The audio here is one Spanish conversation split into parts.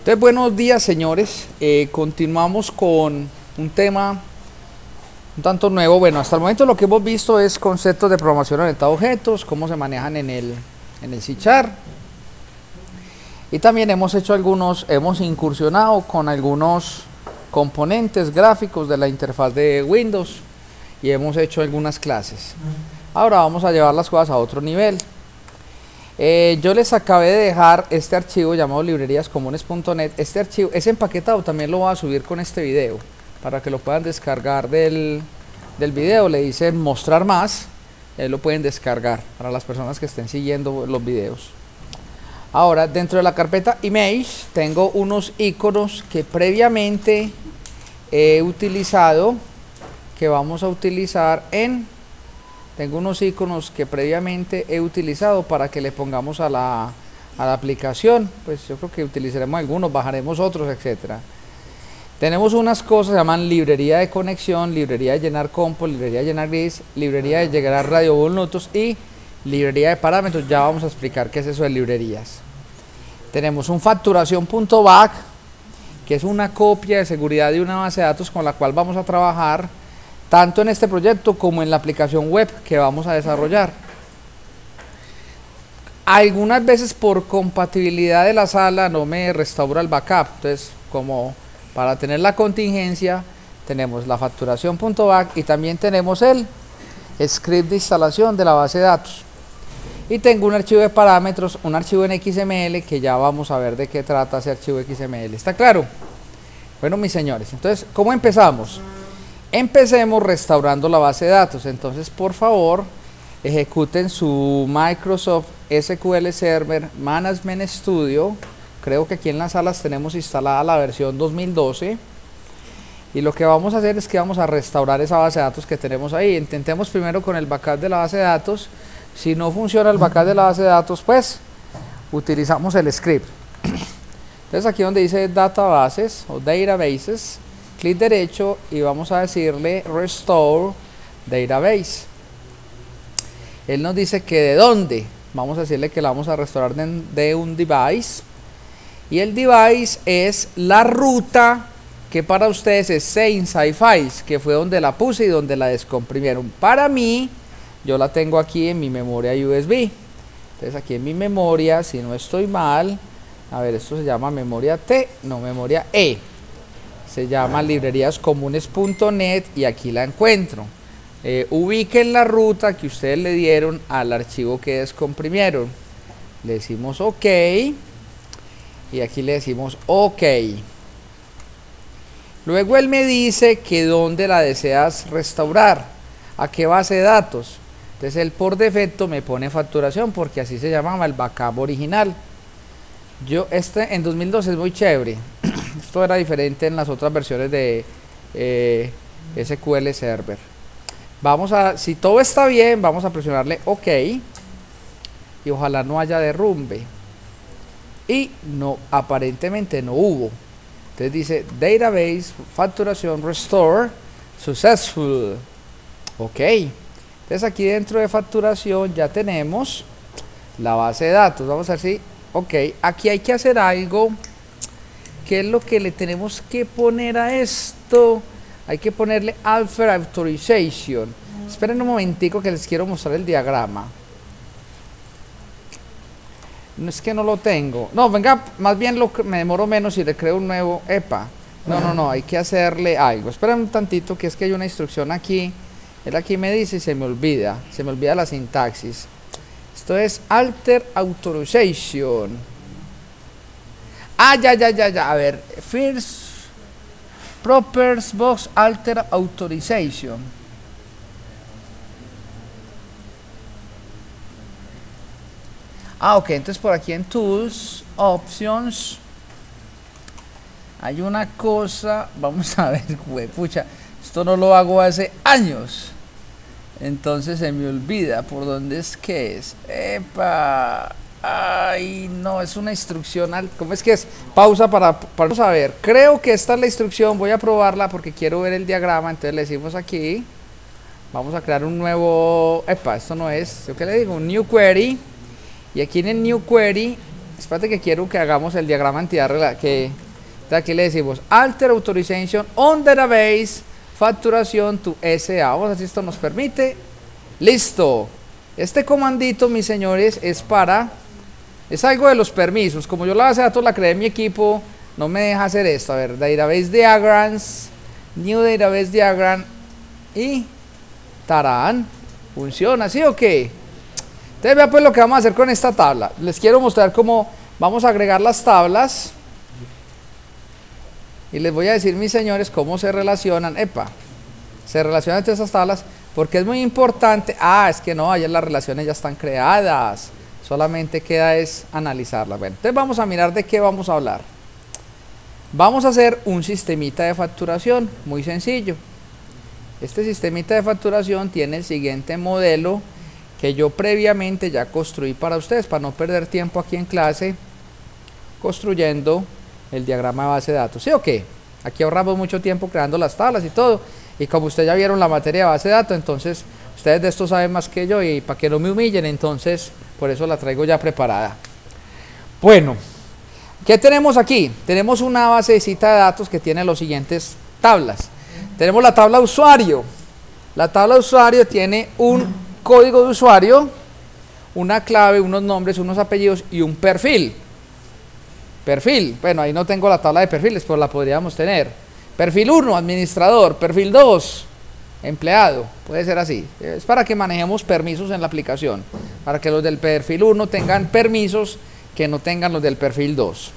Entonces, buenos días, señores. Continuamos con un tema un tanto nuevo. Bueno, hasta el momento lo que hemos visto es conceptos de programación orientada a objetos, cómo se manejan en el C#. Y también hemos incursionado con algunos componentes gráficos de la interfaz de Windows y hemos hecho algunas clases. Ahora vamos a llevar las cosas a otro nivel. Yo les acabé de dejar este archivo llamado libreriascomunes.net. Este archivo es empaquetado, también lo voy a subir con este video para que lo puedan descargar del video. Le dicen mostrar más, lo pueden descargar para las personas que estén siguiendo los videos. Ahora, dentro de la carpeta image tengo unos iconos que previamente he utilizado, que vamos a utilizar tengo unos iconos que previamente he utilizado para que le pongamos a la aplicación. Pues yo creo que utilizaremos algunos, bajaremos otros, etcétera. Tenemos unas cosas que se llaman librería de conexión, librería de llenar compo, librería de llenar gris, librería de llegar radio volutos y librería de parámetros. Ya vamos a explicar qué es eso de librerías. Tenemos un facturación.back, que es una copia de seguridad de una base de datos con la cual vamos a trabajar tanto en este proyecto como en la aplicación web que vamos a desarrollar. Algunas veces por compatibilidad de la sala no me restaura el backup, entonces como para tener la contingencia tenemos la facturación.back y también tenemos el script de instalación de la base de datos. Y tengo un archivo de parámetros, un archivo en XML que ya vamos a ver de qué trata ese archivo XML. ¿Está claro? Bueno, mis señores, entonces, ¿cómo empezamos? Empecemos restaurando la base de datos. Entonces, por favor, ejecuten su Microsoft SQL Server Management Studio. Creo que aquí en las salas tenemos instalada la versión 2012. Y lo que vamos a hacer es que vamos a restaurar esa base de datos que tenemos ahí. Intentemos primero con el backup de la base de datos. Si no funciona el backup de la base de datos, pues utilizamos el script. Entonces aquí donde dice databases o databases, clic derecho y vamos a decirle restore database. Él nos dice que de dónde. Vamos a decirle que la vamos a restaurar de un device. Y el device es la ruta que para ustedes es save files, que fue donde la puse y donde la descomprimieron. Para mí, yo la tengo aquí en mi memoria USB. Entonces aquí en mi memoria, si no estoy mal, a ver, esto se llama memoria T, no memoria E. Se llama libreriascomunes.net y aquí la encuentro. Ubiquen la ruta que ustedes le dieron al archivo que descomprimieron. Le decimos OK y aquí le decimos OK. Luego él me dice que dónde la deseas restaurar, a qué base de datos. Entonces él por defecto me pone facturación porque así se llamaba el backup original. En 2012 es muy chévere. Esto era diferente en las otras versiones de SQL Server. Si todo está bien, vamos a presionarle OK y ojalá no haya derrumbe. Y no, aparentemente no hubo. Entonces dice database facturación restore successful. OK. Entonces aquí dentro de facturación ya tenemos la base de datos. Vamos a ver si OK. Aquí hay que hacer algo. ¿Qué es lo que le tenemos que poner a esto? Hay que ponerle Alpha Authorization. Esperen un momentico que les quiero mostrar el diagrama. No es que no lo tengo. No, venga, más bien me demoro menos y le creo un nuevo EPA. No, hay que hacerle algo. Esperen un tantito que es que hay una instrucción aquí. Él aquí me dice y se me olvida la sintaxis. Esto es Alter Authorization. Ya. A ver, first Properties Box Alter Authorization. OK, entonces por aquí en Tools, Options, hay una cosa, vamos a ver, pucha, esto no lo hago hace años. Entonces se me olvida por dónde es que es. ¡Epa! Ay, no, es una instrucción. ¿Cómo es que es? Pausa para vamos a ver. Creo que esta es la instrucción. Voy a probarla porque quiero ver el diagrama. Entonces le decimos aquí. Vamos a crear un nuevo. Epa, esto no es. ¿Yo qué le digo? Un new query. Y aquí en el new query espérate que quiero que hagamos el diagrama entidad que de aquí le decimos alter authorization on database facturación to SA. Vamos a ver si esto nos permite. Listo. Este comandito, mis señores, es algo de los permisos. Como yo la base de datos la creé en mi equipo, no me deja hacer esto. A ver, database diagrams, new database diagram y tarán, funciona, ¿sí o qué? Entonces vea pues lo que vamos a hacer con esta tabla. Les quiero mostrar cómo vamos a agregar las tablas y les voy a decir, mis señores, cómo se relacionan. Se relacionan entre esas tablas porque es muy importante. Es que no, allá las relaciones ya están creadas, solamente queda es analizarlas. Bueno, entonces vamos a mirar de qué vamos a hablar. Vamos a hacer un sistemita de facturación muy sencillo. Este sistemita de facturación tiene el siguiente modelo que yo previamente ya construí para ustedes, para no perder tiempo aquí en clase construyendo el diagrama de base de datos. ¿Sí o qué? Aquí ahorramos mucho tiempo creando las tablas y todo, y como ustedes ya vieron la materia de base de datos, entonces ustedes de esto saben más que yo, y para que no me humillen, entonces por eso la traigo ya preparada. Bueno, ¿qué tenemos aquí? Tenemos una basecita de datos que tiene los siguientes tablas. Tenemos la tabla usuario. La tabla usuario tiene un código de usuario, una clave, unos nombres, unos apellidos y un perfil. Perfil, bueno, ahí no tengo la tabla de perfiles, pero la podríamos tener. Perfil 1, administrador. Perfil 2, empleado. Puede ser así. Es para que manejemos permisos en la aplicación, para que los del perfil 1 tengan permisos que no tengan los del perfil 2.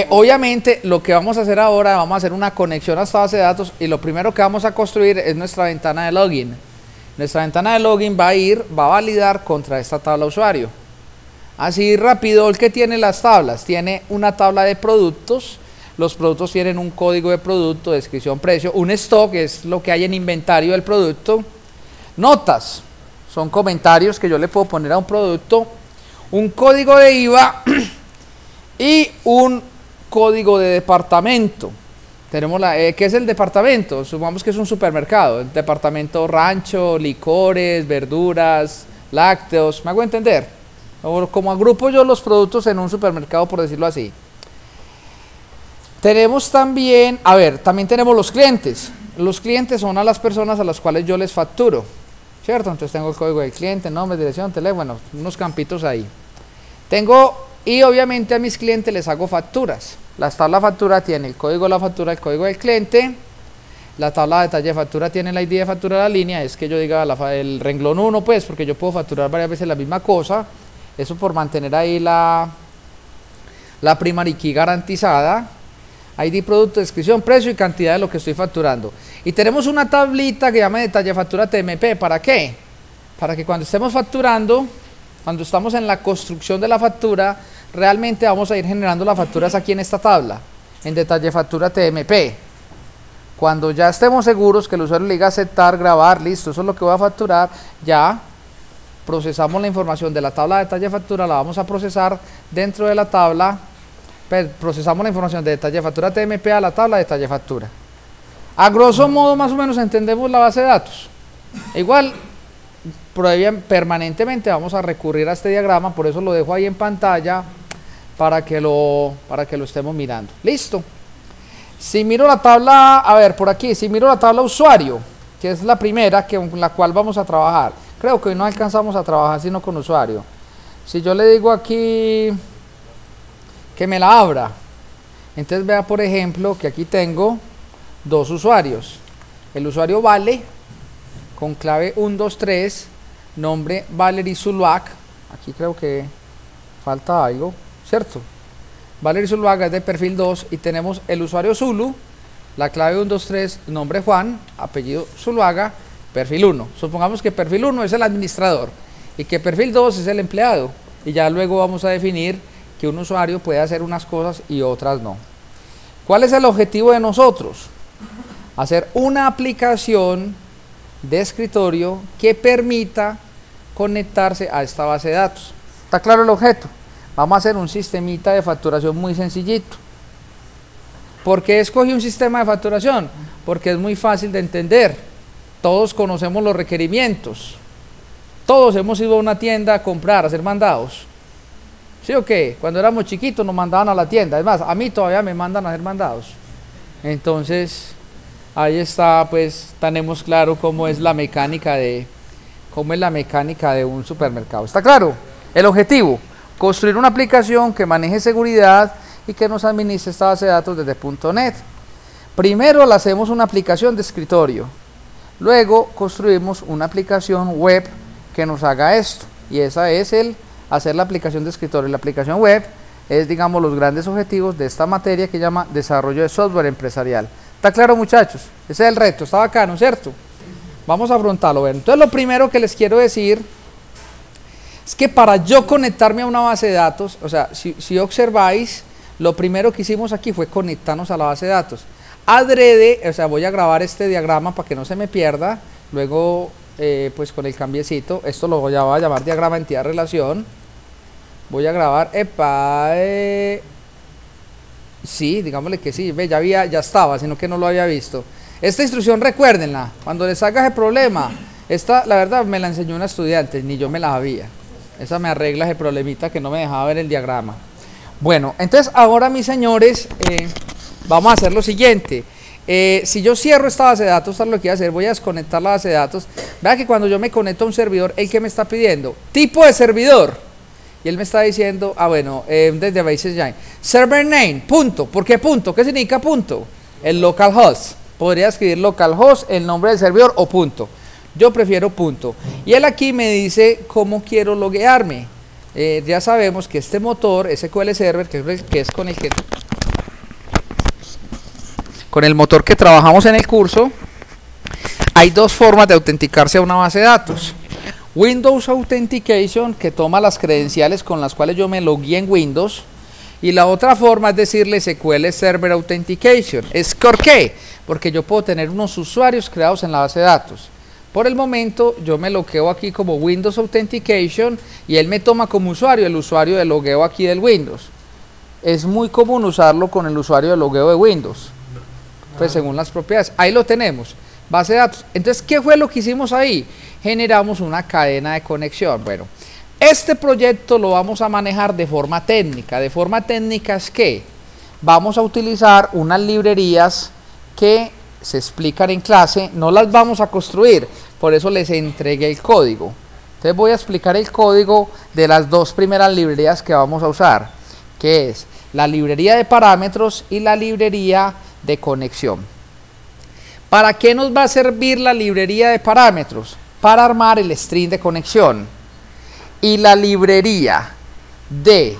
Obviamente lo que vamos a hacer ahora, vamos a hacer una conexión a esta base de datos, y lo primero que vamos a construir es nuestra ventana de login. Nuestra ventana de login va a validar contra esta tabla usuario. Así rápido, el que tiene las tablas, tiene una tabla de productos. Los productos tienen un código de producto, descripción, precio, un stock, que es lo que hay en inventario del producto. Notas, son comentarios que yo le puedo poner a un producto. Un código de IVA y un código de departamento. Tenemos ¿qué es el departamento? Supongamos que es un supermercado. El departamento rancho, licores, verduras, lácteos. ¿Me hago entender? Como agrupo yo los productos en un supermercado, por decirlo así. Tenemos también, también tenemos los clientes. Los clientes son a las personas a las cuales yo les facturo, ¿cierto? Entonces tengo el código del cliente, nombre, dirección, teléfono, unos campitos ahí. Y obviamente a mis clientes les hago facturas. La tabla factura tiene el código de la factura, el código del cliente. La tabla de detalle de factura tiene el ID de factura de la línea. Es que yo diga el renglón 1, pues, porque yo puedo facturar varias veces la misma cosa. Eso por mantener ahí la primary key garantizada. ID, producto, descripción, precio y cantidad de lo que estoy facturando. Y tenemos una tablita que llama detalle de factura TMP. ¿Para qué? Para que cuando estemos facturando, cuando estamos en la construcción de la factura, realmente vamos a ir generando las facturas aquí en esta tabla, en detalle de factura TMP. Cuando ya estemos seguros que el usuario le diga aceptar, grabar, listo, eso es lo que voy a facturar, ya procesamos la información de la tabla de detalle de factura, la vamos a procesar dentro de la tabla, procesamos la información de detalle de factura TMP a la tabla de detalle de factura. A grosso modo, más o menos entendemos la base de datos. Igual, permanentemente vamos a recurrir a este diagrama, por eso lo dejo ahí en pantalla para que lo estemos mirando. Listo. Si miro la tabla, por aquí, si miro la tabla usuario, que es la primera con la cual vamos a trabajar, creo que hoy no alcanzamos a trabajar sino con usuario. Si yo le digo aquí que me la abra, entonces vea por ejemplo que aquí tengo dos usuarios. El usuario Vale con clave 123, nombre Valery Zuluaga. Aquí creo que falta algo, ¿cierto? Valery Zuluaga es de perfil 2 y tenemos el usuario Zulu, la clave 123, nombre Juan, apellido Zuluaga, perfil 1. Supongamos que perfil 1 es el administrador y que perfil 2 es el empleado, y ya luego vamos a definir que un usuario puede hacer unas cosas y otras no. ¿Cuál es el objetivo de nosotros? Hacer una aplicación de escritorio que permita conectarse a esta base de datos. ¿Está claro el objeto? Vamos a hacer un sistemita de facturación muy sencillito. ¿Por qué escogí un sistema de facturación? Porque es muy fácil de entender. Todos conocemos los requerimientos. Todos hemos ido a una tienda a comprar, a hacer mandados. ¿Sí o qué? Cuando éramos chiquitos nos mandaban a la tienda. Es más, a mí todavía me mandan a hacer mandados. Entonces, ahí está, pues, tenemos claro cómo es la mecánica de un supermercado. ¿Está claro? El objetivo, construir una aplicación que maneje seguridad y que nos administre esta base de datos desde .NET. Primero le hacemos una aplicación de escritorio. Luego construimos una aplicación web que nos haga esto. Y esa es hacer la aplicación de escritorio. La aplicación web es, digamos, los grandes objetivos de esta materia que llama desarrollo de software empresarial. ¿Está claro, muchachos? Ese es el reto, está bacano, ¿cierto? Vamos a afrontarlo. Bueno, entonces lo primero que les quiero decir es que para yo conectarme a una base de datos, o sea, si observáis, lo primero que hicimos aquí fue conectarnos a la base de datos. Adrede, o sea, voy a grabar este diagrama para que no se me pierda, luego pues con el cambiecito, esto lo voy a llamar diagrama entidad relación, voy a grabar, sí, digámosle que sí, ve, ya estaba, sino que no lo había visto. Esta instrucción recuérdenla, cuando les haga ese problema, esta la verdad me la enseñó una estudiante, ni yo me la sabía, esa me arregla ese problemita que no me dejaba ver el diagrama. Bueno, entonces ahora mis señores, vamos a hacer lo siguiente. Si yo cierro esta base de datos, esto es lo que voy a hacer, voy a desconectar la base de datos. Vea que cuando yo me conecto a un servidor, ¿el que me está pidiendo? Tipo de servidor. Y él me está diciendo, bueno, desde Base Engine, server name, punto. ¿Por qué punto? ¿Qué significa punto? El localhost. Podría escribir localhost, el nombre del servidor o punto. Yo prefiero punto. Y él aquí me dice cómo quiero loguearme. Ya sabemos que este motor, SQL Server, que es con el motor que trabajamos en el curso, hay dos formas de autenticarse a una base de datos. Windows Authentication, que toma las credenciales con las cuales yo me logué en Windows, y la otra forma es decirle SQL Server Authentication. ¿Es por qué? Porque yo puedo tener unos usuarios creados en la base de datos. Por el momento yo me logueo aquí como Windows Authentication y él me toma como usuario, el usuario de logueo aquí del Windows. Es muy común usarlo con el usuario de logueo de Windows, pues según las propiedades. Ahí lo tenemos, base de datos. Entonces, ¿qué fue lo que hicimos ahí? Generamos una cadena de conexión. Bueno, este proyecto lo vamos a manejar de forma técnica. De forma técnica es que vamos a utilizar unas librerías que se explican en clase, no las vamos a construir, por eso les entregué el código. Entonces voy a explicar el código de las dos primeras librerías que vamos a usar, que es la librería de parámetros y la librería de conexión. ¿Para qué nos va a servir la librería de parámetros? Para armar el string de conexión. Y la librería de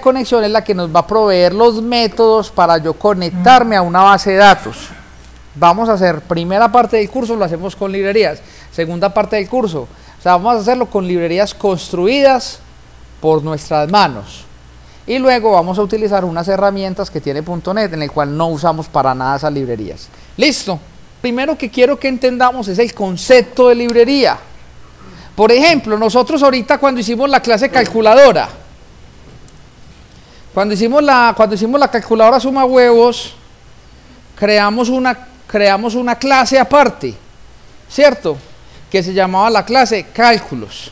conexión es la que nos va a proveer los métodos para yo conectarme a una base de datos. Vamos a hacer primera parte del curso, lo hacemos con librerías. Segunda parte del curso, o sea, vamos a hacerlo con librerías construidas por nuestras manos. Y luego vamos a utilizar unas herramientas que tiene .NET, en el cual no usamos para nada esas librerías. ¿Listo? Primero que quiero que entendamos es el concepto de librería. Por ejemplo, nosotros ahorita cuando hicimos la clase calculadora, cuando hicimos la calculadora suma huevos, creamos una clase aparte, ¿cierto? Que se llamaba la clase cálculos.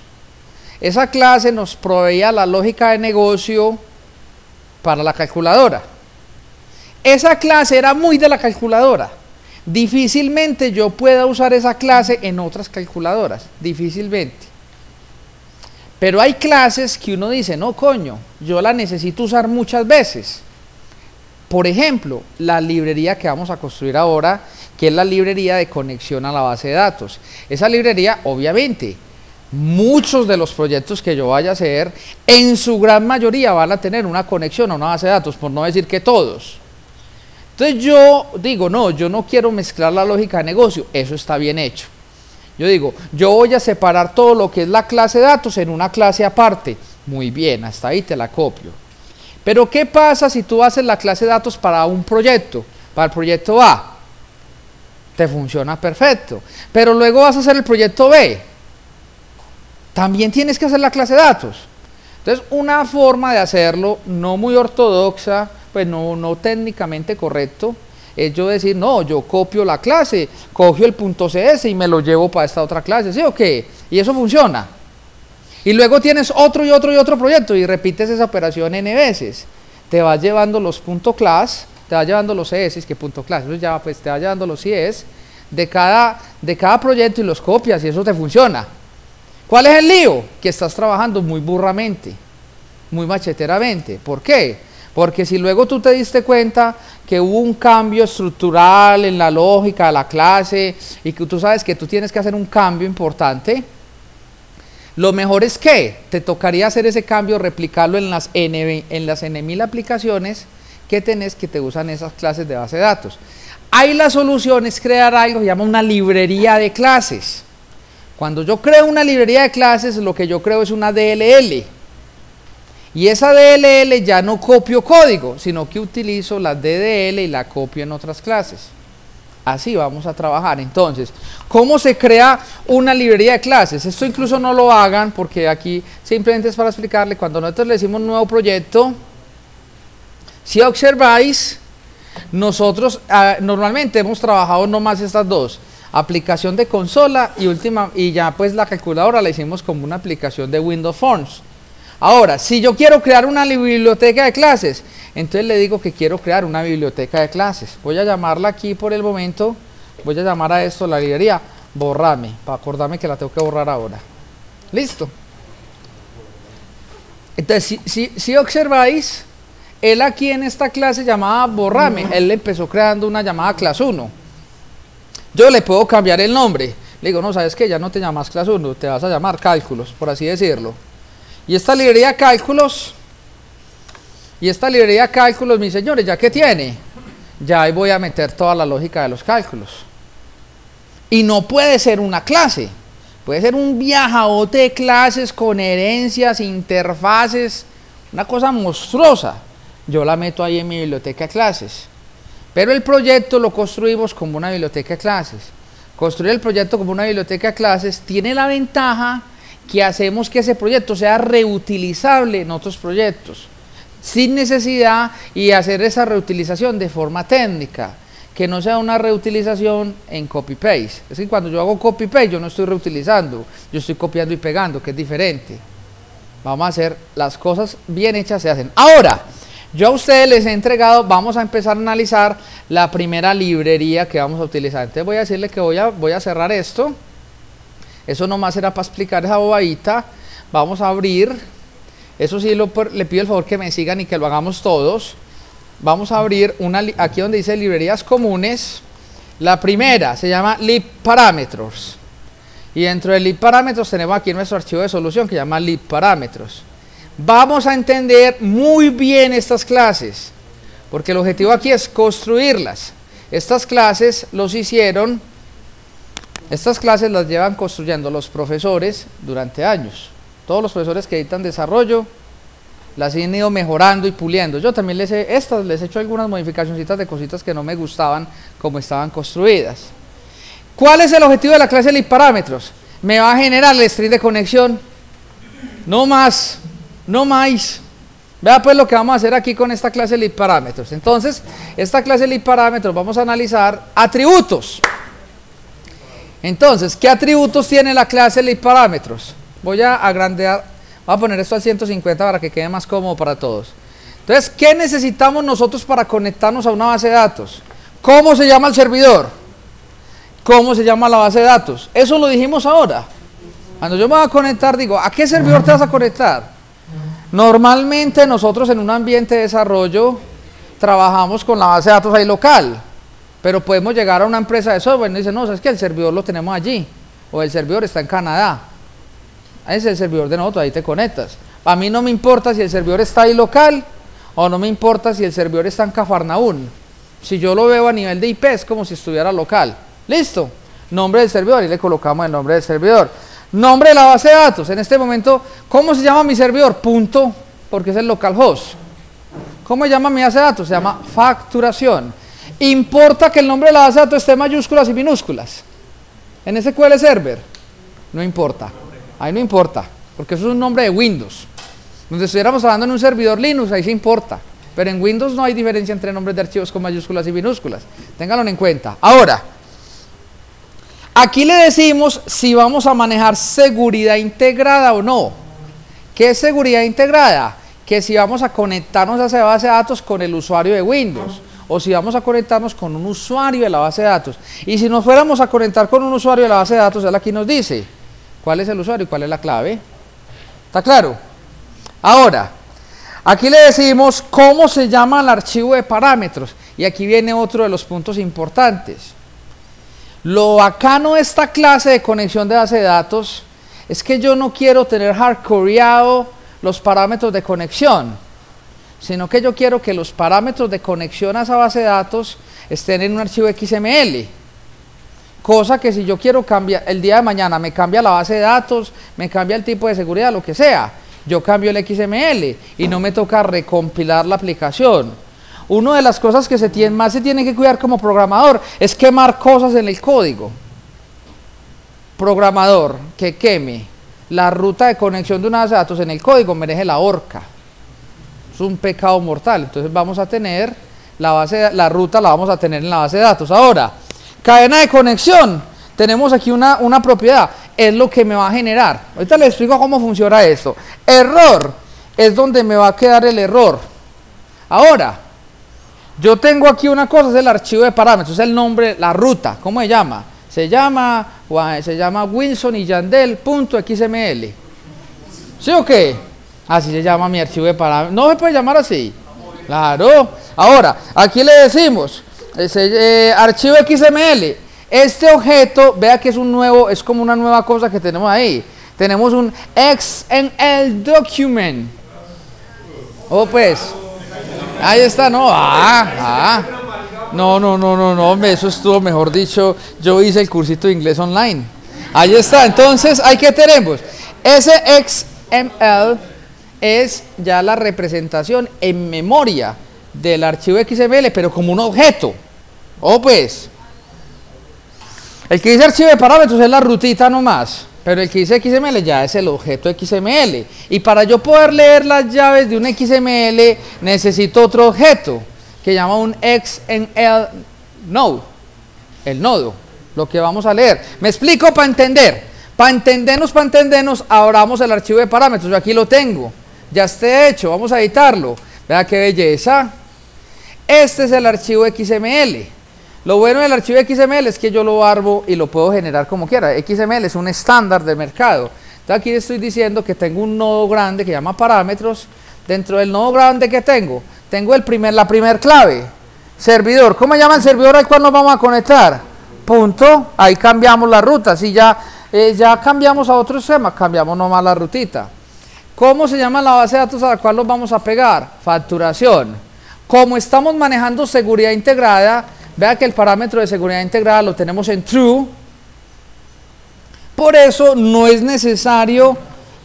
Esa clase nos proveía la lógica de negocio para la calculadora. Esa clase era muy de la calculadora. Difícilmente yo pueda usar esa clase en otras calculadoras, difícilmente. Pero hay clases que uno dice, no coño, yo la necesito usar muchas veces. Por ejemplo, la librería que vamos a construir ahora, que es la librería de conexión a la base de datos. Esa librería, obviamente, muchos de los proyectos que yo vaya a hacer, en su gran mayoría van a tener una conexión a una base de datos, por no decir que todos. Entonces yo digo, no, yo no quiero mezclar la lógica de negocio, eso está bien hecho. Yo digo, yo voy a separar todo lo que es la clase de datos en una clase aparte. Muy bien, hasta ahí te la copio. Pero ¿qué pasa si tú haces la clase de datos para un proyecto? Para el proyecto A. Te funciona perfecto. Pero luego vas a hacer el proyecto B. También tienes que hacer la clase de datos. Entonces, una forma de hacerlo, no muy ortodoxa, pues no técnicamente correcto, es yo decir, no, yo copio la clase, cogio el .cs y me lo llevo para esta otra clase, ¿sí o qué? Y eso funciona. Y luego tienes otro y otro y otro proyecto y repites esa operación n veces. Te vas llevando los .class, te vas llevando los ES, que .class, eso ya pues te vas llevando los IEs de cada proyecto y los copias y eso te funciona. ¿Cuál es el lío? Que estás trabajando muy burramente, muy macheteramente. ¿Por qué? Porque si luego tú te diste cuenta que hubo un cambio estructural en la lógica de la clase y que tú sabes que tú tienes que hacer un cambio importante, lo mejor es que te tocaría hacer ese cambio, replicarlo en las N.000 aplicaciones que tenés que te usan esas clases de base de datos. Ahí la solución es crear algo que se llama una librería de clases. Cuando yo creo una librería de clases, lo que yo creo es una DLL. Y esa DLL ya no copio código, sino que utilizo la DDL y la copio en otras clases. Así vamos a trabajar. Entonces, ¿cómo se crea una librería de clases? Esto incluso no lo hagan porque aquí simplemente es para explicarle. Cuando nosotros le decimos un nuevo proyecto, si observáis, nosotros normalmente hemos trabajado nomás estas dos, aplicación de consola y ya pues la calculadora la hicimos como una aplicación de Windows Forms. Ahora, si yo quiero crear una biblioteca de clases, entonces le digo que quiero crear una biblioteca de clases. Voy a llamarla aquí por el momento, voy a llamar a esto la librería borrame, para acordarme que la tengo que borrar ahora. Listo. Entonces, si observáis, él aquí en esta clase llamada borrame, él empezó creando una llamada class 1. Yo le puedo cambiar el nombre. Le digo, no, ¿sabes qué? Ya no te llamas class 1, te vas a llamar cálculos, por así decirlo. Y esta librería de cálculos, mis señores, ¿ya qué tiene? Ya ahí voy a meter toda la lógica de los cálculos. Y no puede ser una clase, puede ser un viajadote de clases con herencias, interfaces, una cosa monstruosa. Yo la meto ahí en mi biblioteca de clases. Pero el proyecto lo construimos como una biblioteca de clases. Construir el proyecto como una biblioteca de clases tiene la ventaja que hacemos que ese proyecto sea reutilizable en otros proyectos, sin necesidad y hacer esa reutilización de forma técnica, que no sea una reutilización en copy-paste. Es decir, cuando yo hago copy-paste yo no estoy reutilizando, yo estoy copiando y pegando, que es diferente. Vamos a hacer las cosas bien hechas, se hacen. Ahora, yo a ustedes les he entregado, vamos a empezar a analizar la primera librería que vamos a utilizar. Entonces voy a decirle que voy a cerrar esto. Eso nomás era para explicar esa bobadita. Vamos a abrir, eso sí le pido el favor que me sigan y que lo hagamos todos. Vamos a abrir aquí donde dice librerías comunes. La primera se llama libparámetros. Y dentro de libparámetros tenemos aquí nuestro archivo de solución que se llama libparámetros. Vamos a entender muy bien estas clases, porque el objetivo aquí es construirlas. Estas clases estas clases las llevan construyendo los profesores durante años. Todos los profesores que editan desarrollo las han ido mejorando y puliendo. Yo también les he hecho algunas modificacioncitas de cositas que no me gustaban como estaban construidas. ¿Cuál es el objetivo de la clase de libparámetros? Me va a generar el string de conexión. No más. Vea pues lo que vamos a hacer aquí con esta clase de libparámetros. Entonces, esta clase de libparámetros vamos a analizar atributos. Entonces, ¿qué atributos tiene la clase de libparámetros? Voy a agrandear, voy a poner esto al 150 para que quede más cómodo para todos. Entonces, ¿qué necesitamos nosotros para conectarnos a una base de datos? ¿Cómo se llama el servidor? ¿Cómo se llama la base de datos? Eso lo dijimos ahora. Cuando yo me voy a conectar, digo, ¿a qué servidor te vas a conectar? Normalmente nosotros en un ambiente de desarrollo trabajamos con la base de datos ahí local. Pero podemos llegar a una empresa de software y nos dicen, no, ¿sabes qué? El servidor lo tenemos allí, o el servidor está en Canadá. Ese es el servidor de nosotros, ahí te conectas. A mí no me importa si el servidor está ahí local, o no me importa si el servidor está en Cafarnaún. Si yo lo veo a nivel de IP, es como si estuviera local. Listo, nombre del servidor, y le colocamos el nombre del servidor. Nombre de la base de datos, en este momento, ¿cómo se llama mi servidor? Punto, porque es el localhost. ¿Cómo se llama mi base de datos? Se llama facturación. ¿Importa que el nombre de la base de datos esté en mayúsculas y minúsculas? En SQL Server, no importa, ahí no importa, porque eso es un nombre de Windows. Donde estuviéramos hablando en un servidor Linux, ahí sí importa, pero en Windows no hay diferencia entre nombres de archivos con mayúsculas y minúsculas, ténganlo en cuenta. Ahora, aquí le decimos si vamos a manejar seguridad integrada o no. ¿Qué es seguridad integrada? Que si vamos a conectarnos a esa base de datos con el usuario de Windows, o si vamos a conectarnos con un usuario de la base de datos. Y si nos fuéramos a conectar con un usuario de la base de datos, él aquí nos dice cuál es el usuario y cuál es la clave. ¿Está claro? Ahora, aquí le decimos cómo se llama el archivo de parámetros. Y aquí viene otro de los puntos importantes. Lo bacano de esta clase de conexión de base de datos es que yo no quiero tener hardcoreado los parámetros de conexión, sino que yo quiero que los parámetros de conexión a esa base de datos estén en un archivo XML. Cosa que si yo quiero cambiar, el día de mañana me cambia la base de datos, me cambia el tipo de seguridad, lo que sea, yo cambio el XML y no me toca recompilar la aplicación. Una de las cosas que más se tiene que cuidar como programador es quemar cosas en el código. Programador que queme la ruta de conexión de una base de datos en el código merece la horca. Es un pecado mortal. Entonces vamos a tener la ruta la vamos a tener en la base de datos. Ahora, cadena de conexión. Tenemos aquí una propiedad. Es lo que me va a generar. Ahorita les explico cómo funciona esto. Error es donde me va a quedar el error. Ahora, yo tengo aquí una cosa, es el archivo de parámetros, es el nombre, la ruta. ¿Cómo se llama? Se llama Wilson y Yandel.xml. ¿Sí o qué? Así se llama mi archivo de parámetros. No se puede llamar así. Claro. Ahora, aquí le decimos archivo XML. Este objeto, vea que es como una nueva cosa que tenemos ahí. Tenemos un XML document. Oh, pues. Ahí está, no. No, eso estuvo, mejor dicho, yo hice el cursito de inglés online. Ahí está, entonces, ahí que tenemos. Ese XML es ya la representación en memoria del archivo XML, pero como un objeto. Oh, pues. El que dice archivo de parámetros es la rutita nomás, pero el que dice XML ya es el objeto XML. Y para yo poder leer las llaves de un XML, necesito otro objeto, que llama un XML node, el nodo, lo que vamos a leer. Me explico para entender. Para entendernos, abramos el archivo de parámetros. Yo aquí lo tengo, ya esté hecho, vamos a editarlo. Vea qué belleza. Este es el archivo XML. Lo bueno del archivo XML es que yo lo armo y lo puedo generar como quiera. XML es un estándar de mercado. Entonces aquí le estoy diciendo que tengo un nodo grande que llama parámetros. Dentro del nodo grande que tengo la primer clave, servidor. ¿Cómo se llama el servidor al cual nos vamos a conectar? Punto. Ahí cambiamos la ruta. Si ya cambiamos a otro esquema, cambiamos nomás la rutita. ¿Cómo se llama la base de datos a la cual nos vamos a pegar? Facturación. Como estamos manejando seguridad integrada, vea que el parámetro de seguridad integrada lo tenemos en true. Por eso no es necesario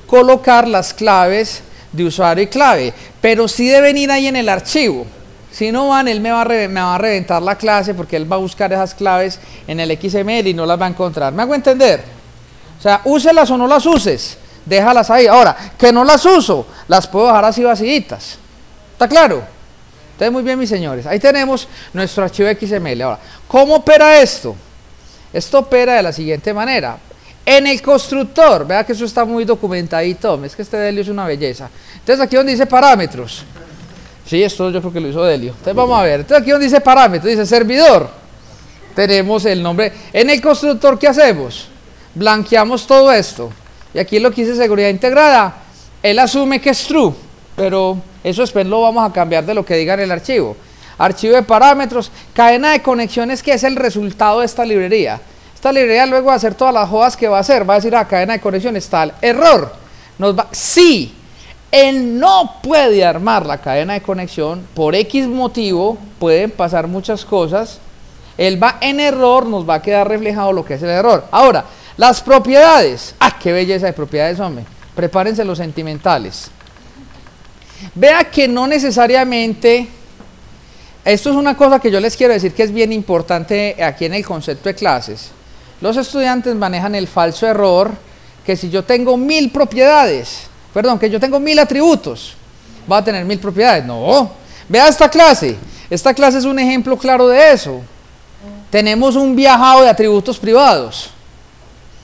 colocar las claves de usuario y clave, pero sí deben ir ahí en el archivo. Si no van, él me va a reventar la clase porque él va a buscar esas claves en el XML y no las va a encontrar. ¿Me hago entender? O sea, úselas o no las uses, déjalas ahí. Ahora, que no las uso, las puedo dejar así vacíitas. ¿Está claro? Entonces, muy bien, mis señores, ahí tenemos nuestro archivo XML. Ahora, ¿cómo opera esto? Esto opera de la siguiente manera. En el constructor, vea que eso está muy documentadito, es que este Delio es una belleza. Entonces, aquí donde dice parámetros, sí, esto yo creo que lo hizo Delio. Entonces, vamos a ver, entonces aquí donde dice parámetros, dice servidor, tenemos el nombre. En el constructor, ¿qué hacemos? Blanqueamos todo esto, y aquí lo que dice seguridad integrada, él asume que es true, pero eso después lo vamos a cambiar de lo que diga en el archivo. Archivo de parámetros, cadena de conexiones, que es el resultado de esta librería. Esta librería luego de hacer todas las jodas que va a hacer, va a decir a cadena de conexiones tal, error. Si él no puede armar la cadena de conexión, por X motivo, pueden pasar muchas cosas, él va en error, nos va a quedar reflejado lo que es el error. Ahora, las propiedades, qué belleza de propiedades, hombre, prepárense los sentimentales. Vea que no necesariamente, esto es una cosa que yo les quiero decir que es bien importante aquí en el concepto de clases. Los estudiantes manejan el falso error que si yo tengo 1000 propiedades, que yo tengo 1000 atributos, va a tener 1000 propiedades. No, vea esta clase es un ejemplo claro de eso. Tenemos un viajado de atributos privados,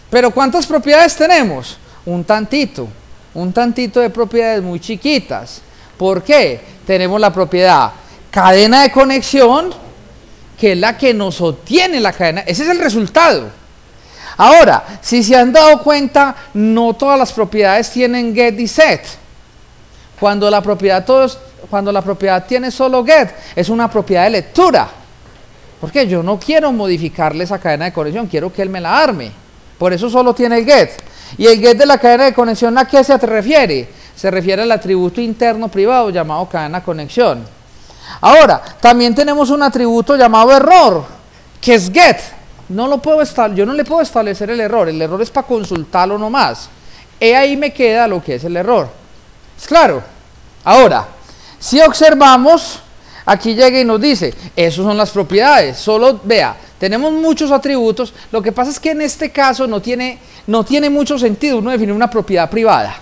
pero ¿cuántas propiedades tenemos? Un tantito. un tantito de propiedades muy chiquitas. ¿Por qué? Tenemos la propiedad cadena de conexión, que es la que nos obtiene la cadena, ese es el resultado. Ahora, si se han dado cuenta, no todas las propiedades tienen get y set. Cuando la propiedad tiene solo get, es una propiedad de lectura. Porque yo no quiero modificarle esa cadena de conexión, quiero que él me la arme. Por eso solo tiene el get. Y el get de la cadena de conexión, ¿a qué se refiere? Se refiere al atributo interno privado llamado cadena conexión. Ahora, también tenemos un atributo llamado error, que es get. Yo no le puedo establecer el error es para consultarlo nomás. Ahí me queda lo que es el error. ¿Es claro? Ahora, si observamos, aquí llega y nos dice, esas son las propiedades. Solo, vea, tenemos muchos atributos. Lo que pasa es que en este caso no tiene mucho sentido uno definir una propiedad privada.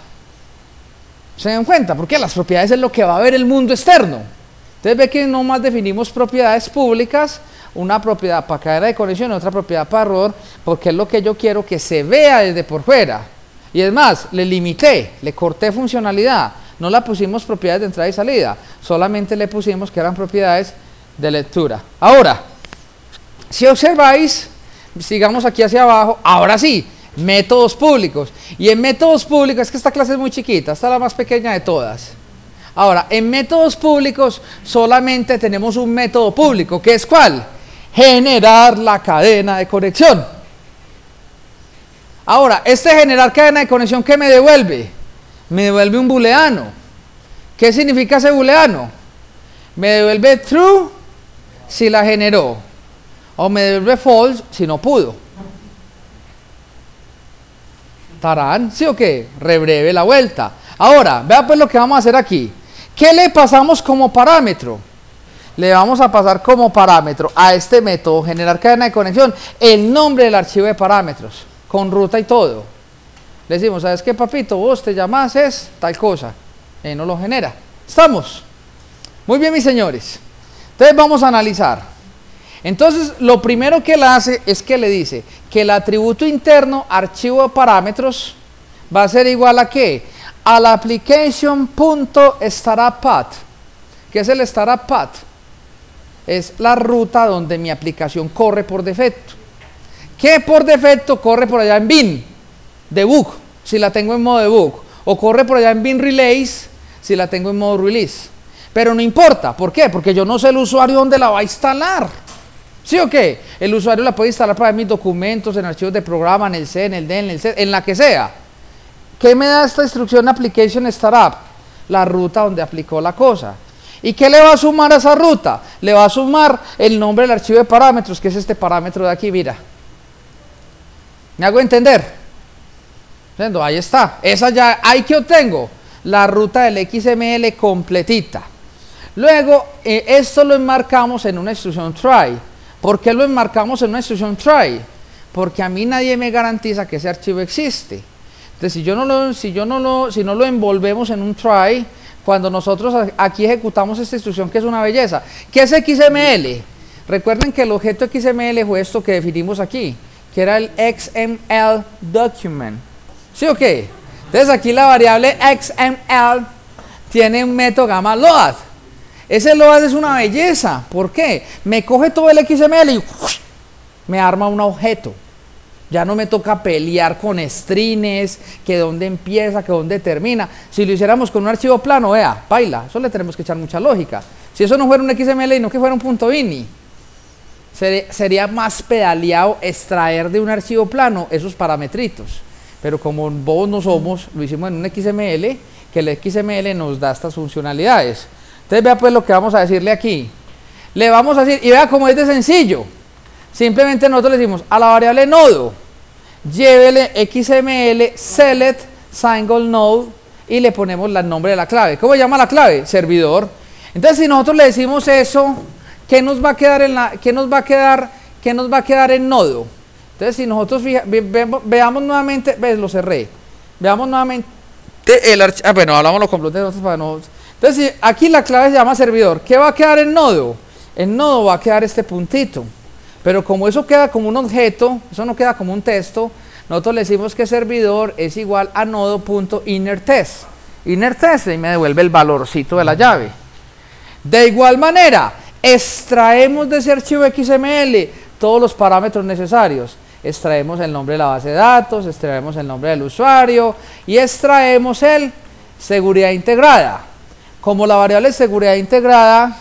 ¿Se dan cuenta? Porque las propiedades es lo que va a ver el mundo externo. Entonces ve que nomás definimos propiedades públicas, una propiedad para cadena de conexión y otra propiedad para error, porque es lo que yo quiero que se vea desde por fuera. Y es más, le limité, le corté funcionalidad, no la pusimos propiedades de entrada y salida, solamente le pusimos que eran propiedades de lectura. Ahora, si observáis, sigamos aquí hacia abajo, ahora sí, métodos públicos. Y en métodos públicos, es que esta clase es muy chiquita, esta es la más pequeña de todas. Ahora, en métodos públicos solamente tenemos un método público, que es ¿cuál? Generar la cadena de conexión. Ahora, este generar cadena de conexión, ¿qué me devuelve? Me devuelve un booleano. ¿Qué significa ese booleano? Me devuelve true si la generó, o me devuelve false si no pudo. ¿Tarán? ¿Sí o qué? Rebreve la vuelta. Ahora, vea pues lo que vamos a hacer aquí. ¿Qué le pasamos como parámetro? Le vamos a pasar como parámetro a este método, generar cadena de conexión, el nombre del archivo de parámetros, con ruta y todo. Le decimos, ¿sabes qué, papito? Vos te llamas es tal cosa. Y no lo genera. ¿Estamos? Muy bien, mis señores. Entonces vamos a analizar. Entonces, lo primero que él hace es que le dice que el atributo interno archivo de parámetros va a ser igual a ¿qué? Al application.startupPath. ¿Qué es el startup path? Es la ruta donde mi aplicación corre por defecto. ¿Qué por defecto corre por allá en bin debug, si la tengo en modo debug? O corre por allá en bin release, si la tengo en modo release. Pero no importa, ¿por qué? Porque yo no sé el usuario dónde la va a instalar. ¿Sí o qué? El usuario la puede instalar para mis documentos, en archivos de programa, en el C, en el D, en el C, en la que sea. ¿Qué me da esta instrucción application startup? La ruta donde aplicó la cosa. ¿Y qué le va a sumar a esa ruta? Le va a sumar el nombre del archivo de parámetros, que es este parámetro de aquí, mira. ¿Me hago entender? Ahí está. Esa ya, ¿ahí que obtengo? La ruta del XML completita. Luego, esto lo enmarcamos en una instrucción try. ¿Por qué lo enmarcamos en una instrucción try? Porque a mí nadie me garantiza que ese archivo existe. Entonces, si no lo envolvemos en un try, cuando nosotros aquí ejecutamos esta instrucción, que es una belleza. ¿Qué es XML? Recuerden que el objeto XML fue esto que definimos aquí, que era el XML document. ¿Sí o qué? Entonces aquí la variable XML tiene un método gamma load. Ese load es una belleza. ¿Por qué? Me coge todo el XML y me arma un objeto. Ya no me toca pelear con strings, que dónde empieza, que dónde termina. Si lo hiciéramos con un archivo plano, vea, baila, eso le tenemos que echar mucha lógica. Si eso no fuera un XML y no que fuera un punto .ini, sería más pedaleado extraer de un archivo plano esos parametritos. Pero como bobos no somos, lo hicimos en un XML, que el XML nos da estas funcionalidades. Entonces vea pues lo que vamos a decirle aquí. Le vamos a decir, y vea cómo es de sencillo. Simplemente nosotros le decimos a la variable nodo, llévele XML select single node y le ponemos el nombre de la clave. ¿Cómo se llama la clave? Servidor. Entonces si nosotros le decimos eso, ¿qué nos va a quedar en nodo? Entonces si nosotros veamos nuevamente, lo cerré. Veamos nuevamente el archivo. Bueno, hablámoslo completo para no. Entonces si aquí la clave se llama servidor, ¿qué va a quedar en nodo? En nodo va a quedar este puntito. Pero como eso queda como un objeto, eso no queda como un texto, nosotros le decimos que servidor es igual a nodo.innerTest. InnerTest y me devuelve el valorcito de la llave. De igual manera, extraemos de ese archivo XML todos los parámetros necesarios. Extraemos el nombre de la base de datos, extraemos el nombre del usuario y extraemos el seguridad integrada. Como la variable seguridad integrada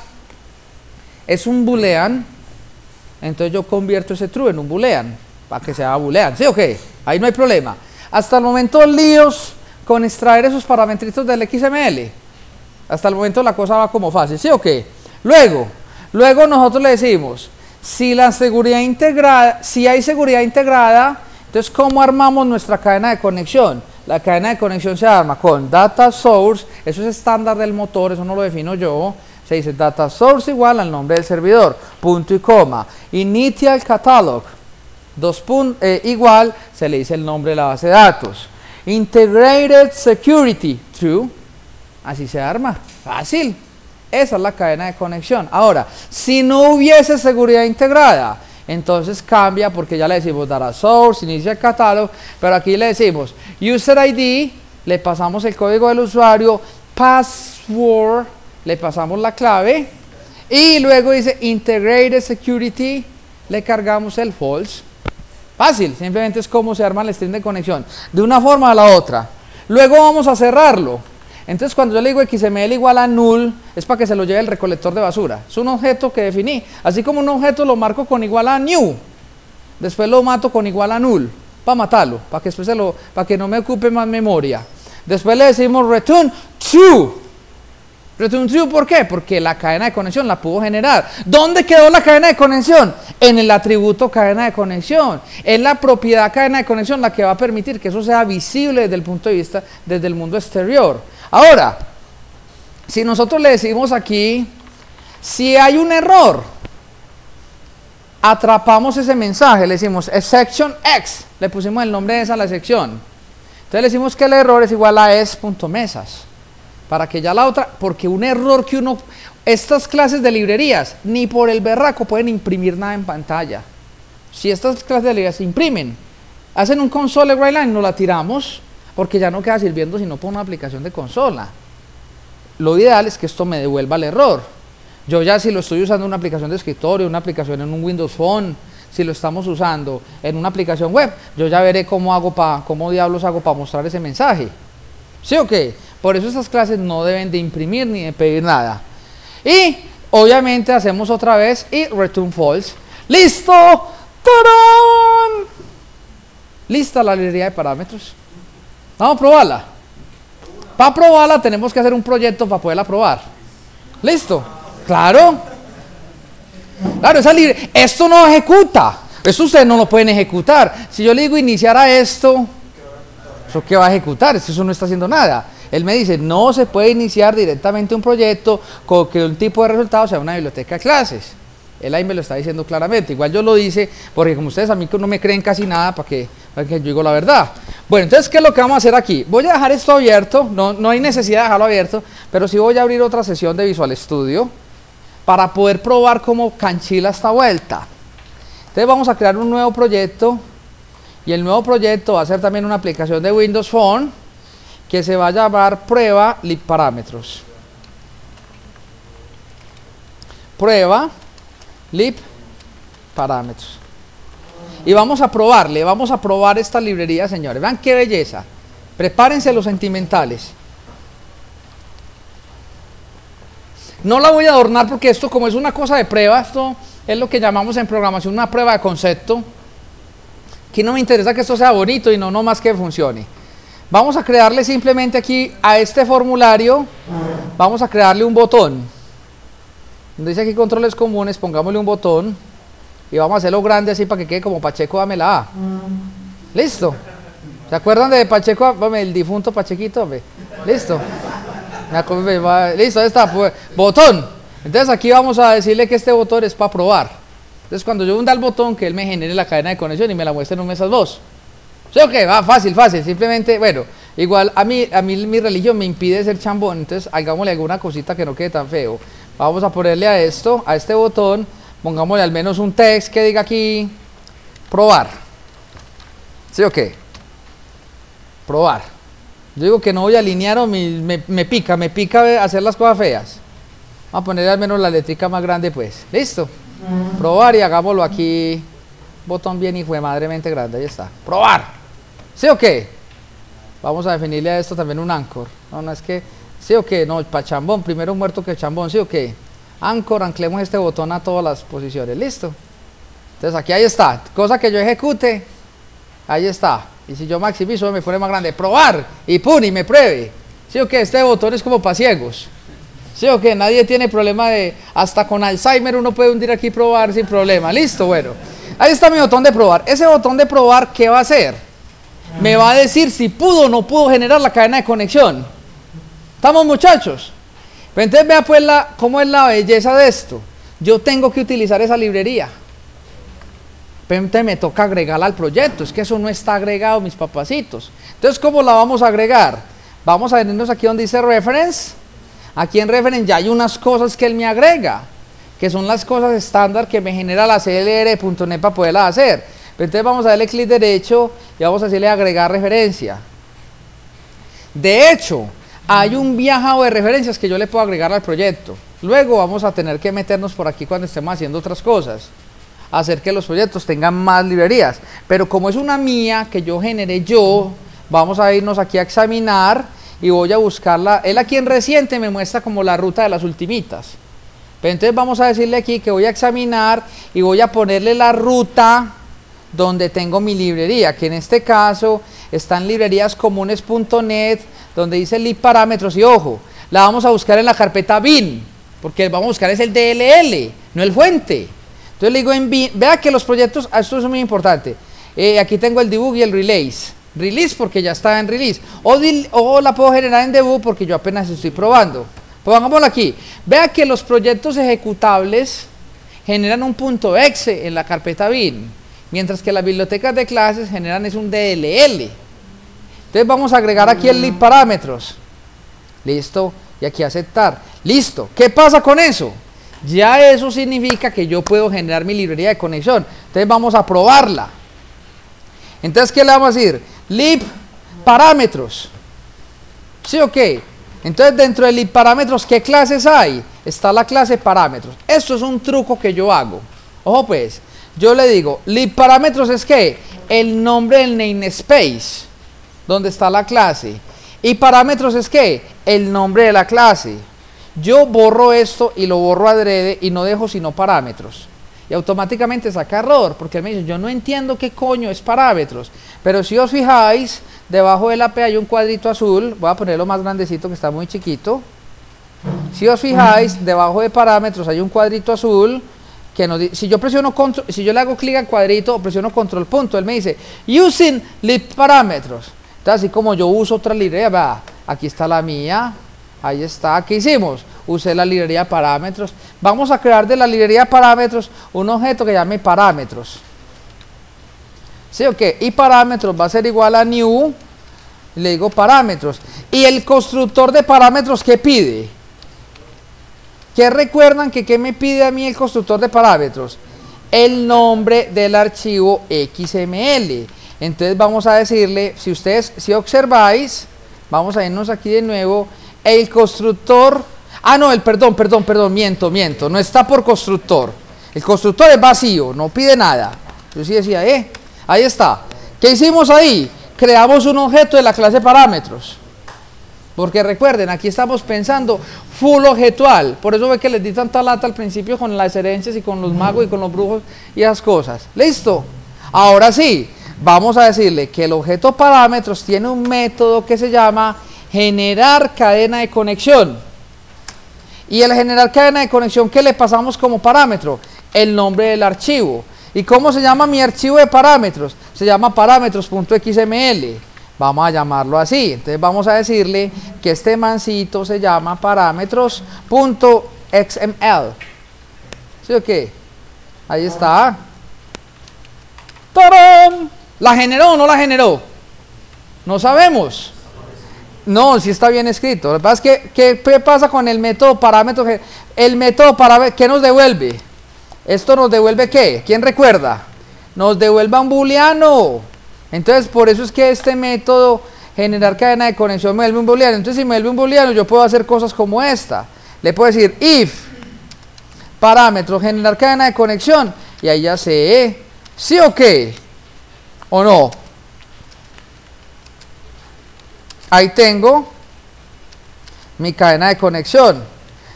es un boolean, entonces yo convierto ese true en un boolean para que sea boolean. ¿Sí o qué? Ahí no hay problema. Hasta el momento líos con extraer esos parametritos del XML. Hasta el momento la cosa va como fácil. ¿Sí o qué? Luego nosotros le decimos, si hay seguridad integrada, entonces ¿cómo armamos nuestra cadena de conexión? La cadena de conexión se arma con data source, eso es estándar del motor, eso no lo defino yo. Se dice data source igual al nombre del servidor, punto y coma, initial catalog, igual, se le dice el nombre de la base de datos. Integrated security, true, así se arma, fácil. Esa es la cadena de conexión. Ahora, si no hubiese seguridad integrada, entonces cambia porque ya le decimos data source, initial catalog, pero aquí le decimos user ID, le pasamos el código del usuario, password, le pasamos la clave y luego dice integrated security, le cargamos el false. Fácil, simplemente es como se arma el string de conexión, de una forma a la otra. Luego vamos a cerrarlo. Entonces cuando yo le digo XML igual a null, es para que se lo lleve el recolector de basura. Es un objeto que definí. Así como un objeto lo marco con igual a new, después lo mato con igual a null, para matarlo, para que después para que no me ocupe más memoria. Después le decimos return true. Return true, ¿por qué? Porque la cadena de conexión la pudo generar. ¿Dónde quedó la cadena de conexión? En el atributo cadena de conexión. Es la propiedad cadena de conexión la que va a permitir que eso sea visible desde el punto de vista, desde el mundo exterior. Ahora, si nosotros le decimos aquí, si hay un error, atrapamos ese mensaje, le decimos exception X, le pusimos el nombre de esa a la sección. Entonces le decimos que el error es igual a es.mesas. Para que ya la otra, porque un error que estas clases de librerías, ni por el berraco pueden imprimir nada en pantalla. Si estas clases de librerías se imprimen, hacen un console write-line, no la tiramos, porque ya no queda sirviendo sino por una aplicación de consola. Lo ideal es que esto me devuelva el error. Yo ya si lo estoy usando en una aplicación de escritorio, una aplicación en un Windows Phone, si lo estamos usando en una aplicación web, yo ya veré cómo diablos hago para mostrar ese mensaje. ¿Sí o qué? Por eso estas clases no deben de imprimir ni de pedir nada. Y obviamente hacemos otra vez y return false. ¡Listo! ¡Tarán! Lista la librería de parámetros. Vamos a probarla. Para probarla tenemos que hacer un proyecto para poderla probar. ¿Listo? Claro. Claro, esto no ejecuta. Esto ustedes no lo pueden ejecutar. Si yo le digo iniciar a esto, ¿eso qué va a ejecutar? Eso no está haciendo nada. Él me dice, no se puede iniciar directamente un proyecto con que un tipo de resultado sea una biblioteca de clases. Él ahí me lo está diciendo claramente. Igual yo lo dice, porque como ustedes a mí no me creen casi nada, para que yo digo la verdad. Bueno, entonces, ¿qué es lo que vamos a hacer aquí? Voy a dejar esto abierto, no hay necesidad de dejarlo abierto, pero sí voy a abrir otra sesión de Visual Studio para poder probar cómo canchila esta vuelta. Entonces vamos a crear un nuevo proyecto, y el nuevo proyecto va a ser también una aplicación de Windows Phone, que se va a llamar prueba lib parámetros. Prueba lib parámetros. Y vamos a probar esta librería, señores. Vean qué belleza. Prepárense los sentimentales. No la voy a adornar porque esto, como es una cosa de prueba, esto es lo que llamamos en programación una prueba de concepto. Aquí no me interesa que esto sea bonito y no más que funcione. Vamos a crearle simplemente aquí a este formulario, vamos a crearle un botón. Donde dice aquí controles comunes, pongámosle un botón y vamos a hacerlo grande así para que quede como Pacheco, dame la A. ¿Listo? ¿Se acuerdan de Pacheco, el difunto Pachequito? ¿Listo? Listo, ahí está, pues, botón. Entonces aquí vamos a decirle que este botón es para probar. Entonces cuando yo hunda el botón, que él me genere la cadena de conexión y me la muestre en un mesas 2. ¿Sí o qué? Va, fácil, simplemente, bueno, igual a mí mi religión me impide ser chambón, entonces hagámosle alguna cosita que no quede tan feo. Vamos a ponerle a este botón, pongámosle al menos un text que diga aquí, probar. ¿Sí o qué? probar. Yo digo que no voy a alinear o me pica hacer las cosas feas. Vamos a poner al menos la letrica más grande pues. ¿Listo? Probar y hagámoslo aquí. Botón bien hijo de madremente grande, ahí está. Probar. ¿Sí o qué? Vamos a definirle a esto también un anchor. No es que, ¿sí o qué? No, para chambón, primero muerto que chambón, ¿sí o qué? Anchor, anclemos este botón a todas las posiciones, ¿listo? Entonces aquí ahí está, cosa que yo ejecute, ahí está. Y si yo maximizo me pone más grande, probar, y pum, y me pruebe. ¿Sí o qué? Este botón es como para ciegos. ¿Sí o qué? Nadie tiene problema de, hasta con Alzheimer uno puede hundir aquí probar sin problema, ¿listo? Bueno, ahí está mi botón de probar. Ese botón de probar, ¿qué va a hacer? Me va a decir si pudo o no pudo generar la cadena de conexión. ¿Estamos, muchachos? Pero entonces vea pues cómo es la belleza de esto. Yo tengo que utilizar esa librería. Pero entonces me toca agregarla al proyecto. Es que eso no está agregado, mis papacitos. Entonces, ¿cómo la vamos a agregar? Vamos a venirnos aquí donde dice Reference. Aquí en Reference ya hay unas cosas que él me agrega, que son las cosas estándar que me genera la CLR.NET para poderlas hacer. Pero entonces vamos a darle clic derecho y vamos a decirle agregar referencia. De hecho, hay un viajado de referencias que yo le puedo agregar al proyecto. Luego vamos a tener que meternos por aquí cuando estemos haciendo otras cosas, hacer que los proyectos tengan más librerías. Pero como es una mía que yo generé yo, vamos a irnos aquí a examinar y voy a buscarla. Él aquí en reciente me muestra como la ruta de las ultimitas. Pero entonces vamos a decirle aquí que voy a examinar y voy a ponerle la ruta donde tengo mi librería, que en este caso están libreríascomunes.net, donde dice lib parámetros, y ojo, la vamos a buscar en la carpeta bin, porque vamos a buscar es el DLL, no el fuente. Entonces le digo en bin, vea que los proyectos, esto es muy importante, aquí tengo el debug y el release porque ya está en release, o la puedo generar en debug porque yo apenas estoy probando. Pues pongámoslo aquí, vea que los proyectos ejecutables generan un .exe en la carpeta bin, mientras que las bibliotecas de clases generan es un DLL. Entonces vamos a agregar aquí el lib parámetros. Listo, y aquí aceptar. Listo, ¿qué pasa con eso? Ya eso significa que yo puedo generar mi librería de conexión. Entonces vamos a probarla. Entonces, ¿qué le vamos a decir? Lib parámetros. ¿Sí o qué? Entonces dentro de lib parámetros, ¿qué clases hay? Está la clase parámetros. Esto es un truco que yo hago. Ojo pues. Yo le digo, lib parámetros es que el nombre del namespace, donde está la clase, y parámetros es que el nombre de la clase. Yo borro esto y lo borro adrede y no dejo sino parámetros. Y automáticamente saca error, porque él me dice, yo no entiendo qué coño es parámetros. Pero si os fijáis, debajo de la P hay un cuadrito azul, voy a ponerlo más grandecito que está muy chiquito. Si os fijáis, debajo de parámetros hay un cuadrito azul, que nos dice, si yo presiono control, si yo le hago clic al cuadrito o presiono control punto, él me dice using lib parámetros. Entonces, así como yo uso otra librería, va, aquí está la mía, ahí está, ¿qué hicimos? Usé la librería parámetros. Vamos a crear de la librería parámetros un objeto que llame parámetros. ¿Sí o qué? Y parámetros va a ser igual a new, y le digo parámetros. Y el constructor de parámetros, ¿qué pide? ¿Qué recuerdan que qué me pide a mí el constructor de parámetros? El nombre del archivo XML. Entonces vamos a decirle, si observáis, vamos a irnos aquí de nuevo, el constructor, perdón, miento, no está por constructor. El constructor es vacío, no pide nada. Yo sí decía, ahí está. ¿Qué hicimos ahí? Creamos un objeto de la clase parámetros. Porque recuerden, aquí estamos pensando full objetual. Por eso ve que les di tanta lata al principio con las herencias y con los magos y con los brujos y esas cosas. ¿Listo? Ahora sí, vamos a decirle que el objeto parámetros tiene un método que se llama generar cadena de conexión. Y el generar cadena de conexión, ¿qué le pasamos como parámetro? El nombre del archivo. ¿Y cómo se llama mi archivo de parámetros? Se llama parámetros.xml. Vamos a llamarlo así. Entonces vamos a decirle que este mancito se llama parámetros.xml. ¿Sí o qué? Ahí está. ¡Tarán! ¿La generó o no la generó? No sabemos. No, sí está bien escrito. Lo que pasa es que, ¿qué pasa con el método parámetros? El método parámetros, ¿qué nos devuelve? ¿Esto nos devuelve qué? ¿Quién recuerda? Nos devuelve un booleano. Entonces, por eso es que este método generar cadena de conexión me vuelve un booleano. Entonces si me vuelve un booleano yo puedo hacer cosas como esta. Le puedo decir if parámetro generar cadena de conexión y ahí ya sé sí o qué o no. Ahí tengo mi cadena de conexión.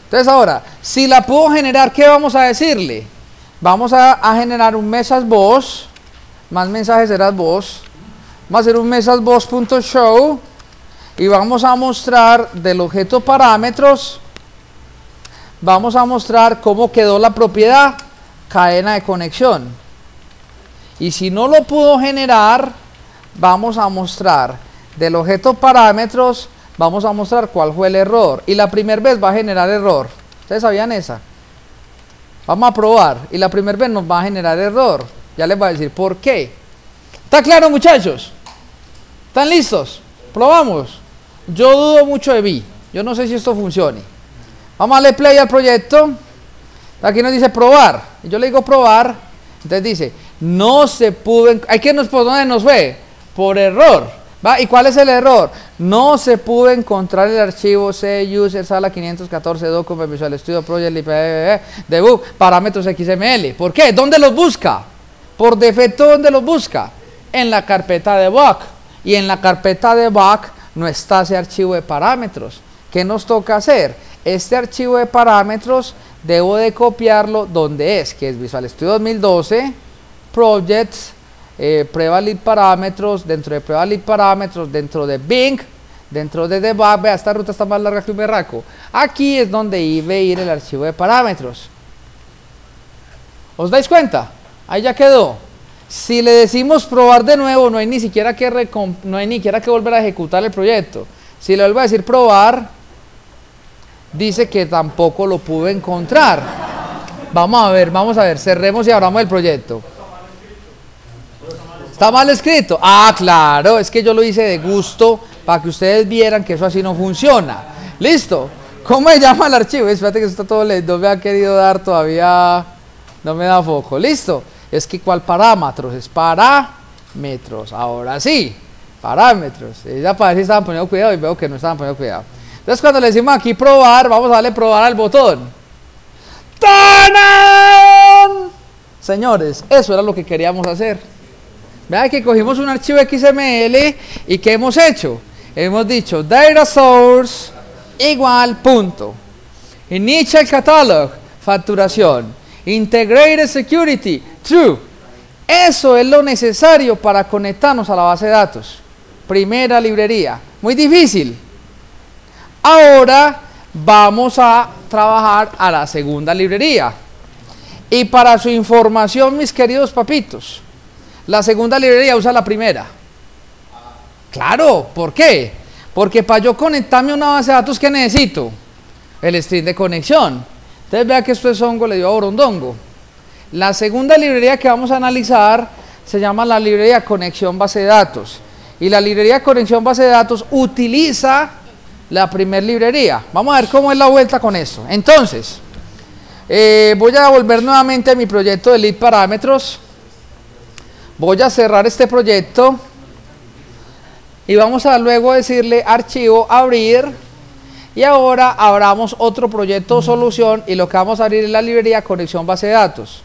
Entonces ahora, si la puedo generar, ¿qué vamos a decirle? Vamos a generar un message boss, más mensajes serás vos. Vamos a hacer un message boss.show y vamos a mostrar del objeto parámetros, vamos a mostrar cómo quedó la propiedad cadena de conexión. Y si no lo pudo generar, vamos a mostrar del objeto parámetros, vamos a mostrar cuál fue el error. Y la primera vez va a generar error. ¿Ustedes sabían esa? Vamos a probar. Y la primera vez nos va a generar error. Ya les voy a decir por qué. ¿Está claro, muchachos? ¿Están listos? Probamos. Yo dudo mucho de mí. Yo no sé si esto funcione. Vamos a darle play al proyecto. Aquí nos dice probar. Y yo le digo probar. Entonces dice, no se pudo. Hay que nos por dónde nos fue. Por error. ¿Va? ¿Y cuál es el error? No se pudo encontrar el archivo C user sala 514 document Visual Studio Project debug parámetros XML. ¿Por qué? ¿Dónde los busca? Por defecto, ¿dónde los busca? En la carpeta debug. Y en la carpeta debug no está ese archivo de parámetros. ¿Qué nos toca hacer? Este archivo de parámetros debo de copiarlo donde es, que es Visual Studio 2012 Projects, prevalid parámetros, dentro de prevalid parámetros, dentro de Bing, dentro de debug. Vea, esta ruta está más larga que un berraco. Aquí es donde debe ir el archivo de parámetros. ¿Os dais cuenta? Ahí ya quedó. Si le decimos probar de nuevo, no hay ni siquiera que volver a ejecutar el proyecto. Si le vuelvo a decir probar, dice que tampoco lo pudo encontrar. Vamos a ver, cerremos y abramos el proyecto. ¿Está mal escrito? Ah, claro, es que yo lo hice de gusto para que ustedes vieran que eso así no funciona. ¿Listo? ¿Cómo se llama el archivo? Espérate que eso está todo lento, no me ha querido dar todavía, no me da foco. ¿Listo? Es que ¿cuál parámetros? Es parámetros. Ahora sí, parámetros. Ya para ver si estaban poniendo cuidado y veo que no estaban poniendo cuidado. Entonces cuando le decimos aquí probar, vamos a darle probar al botón. ¡Tanan! Señores, eso era lo que queríamos hacer. Vean que cogimos un archivo XML y ¿qué hemos hecho? Hemos dicho data source igual punto. Initial catalog, facturación. Integrated security, true. Eso es lo necesario para conectarnos a la base de datos. Primera librería. Muy difícil. Ahora vamos a trabajar a la segunda librería. Y para su información, mis queridos papitos, la segunda librería usa la primera. Claro, ¿por qué? Porque para yo conectarme a una base de datos, ¿qué necesito? El string de conexión. Entonces vea que esto es hongo, le dio a borondongo. La segunda librería que vamos a analizar se llama la librería conexión base de datos. Y la librería conexión base de datos utiliza la primera librería. Vamos a ver cómo es la vuelta con esto. Entonces, voy a volver nuevamente a mi proyecto de lead parámetros. Voy a cerrar este proyecto y vamos a luego decirle archivo, abrir, y ahora abramos otro proyecto solución y lo que vamos a abrir es la librería conexión base de datos.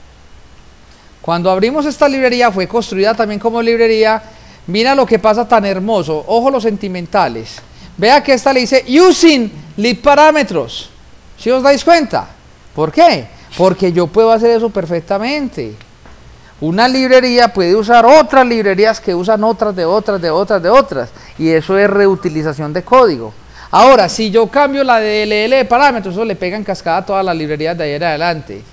Cuando abrimos esta librería, fue construida también como librería. Mira lo que pasa tan hermoso, ojo los sentimentales. Vea que esta le dice using lead parámetros. ¿Sí os dais cuenta? ¿Por qué? Porque yo puedo hacer eso perfectamente. Una librería puede usar otras librerías que usan otras de otras. Y eso es reutilización de código. Ahora, si yo cambio la DLL de parámetros, eso le pega en cascada a todas las librerías de ahí en adelante.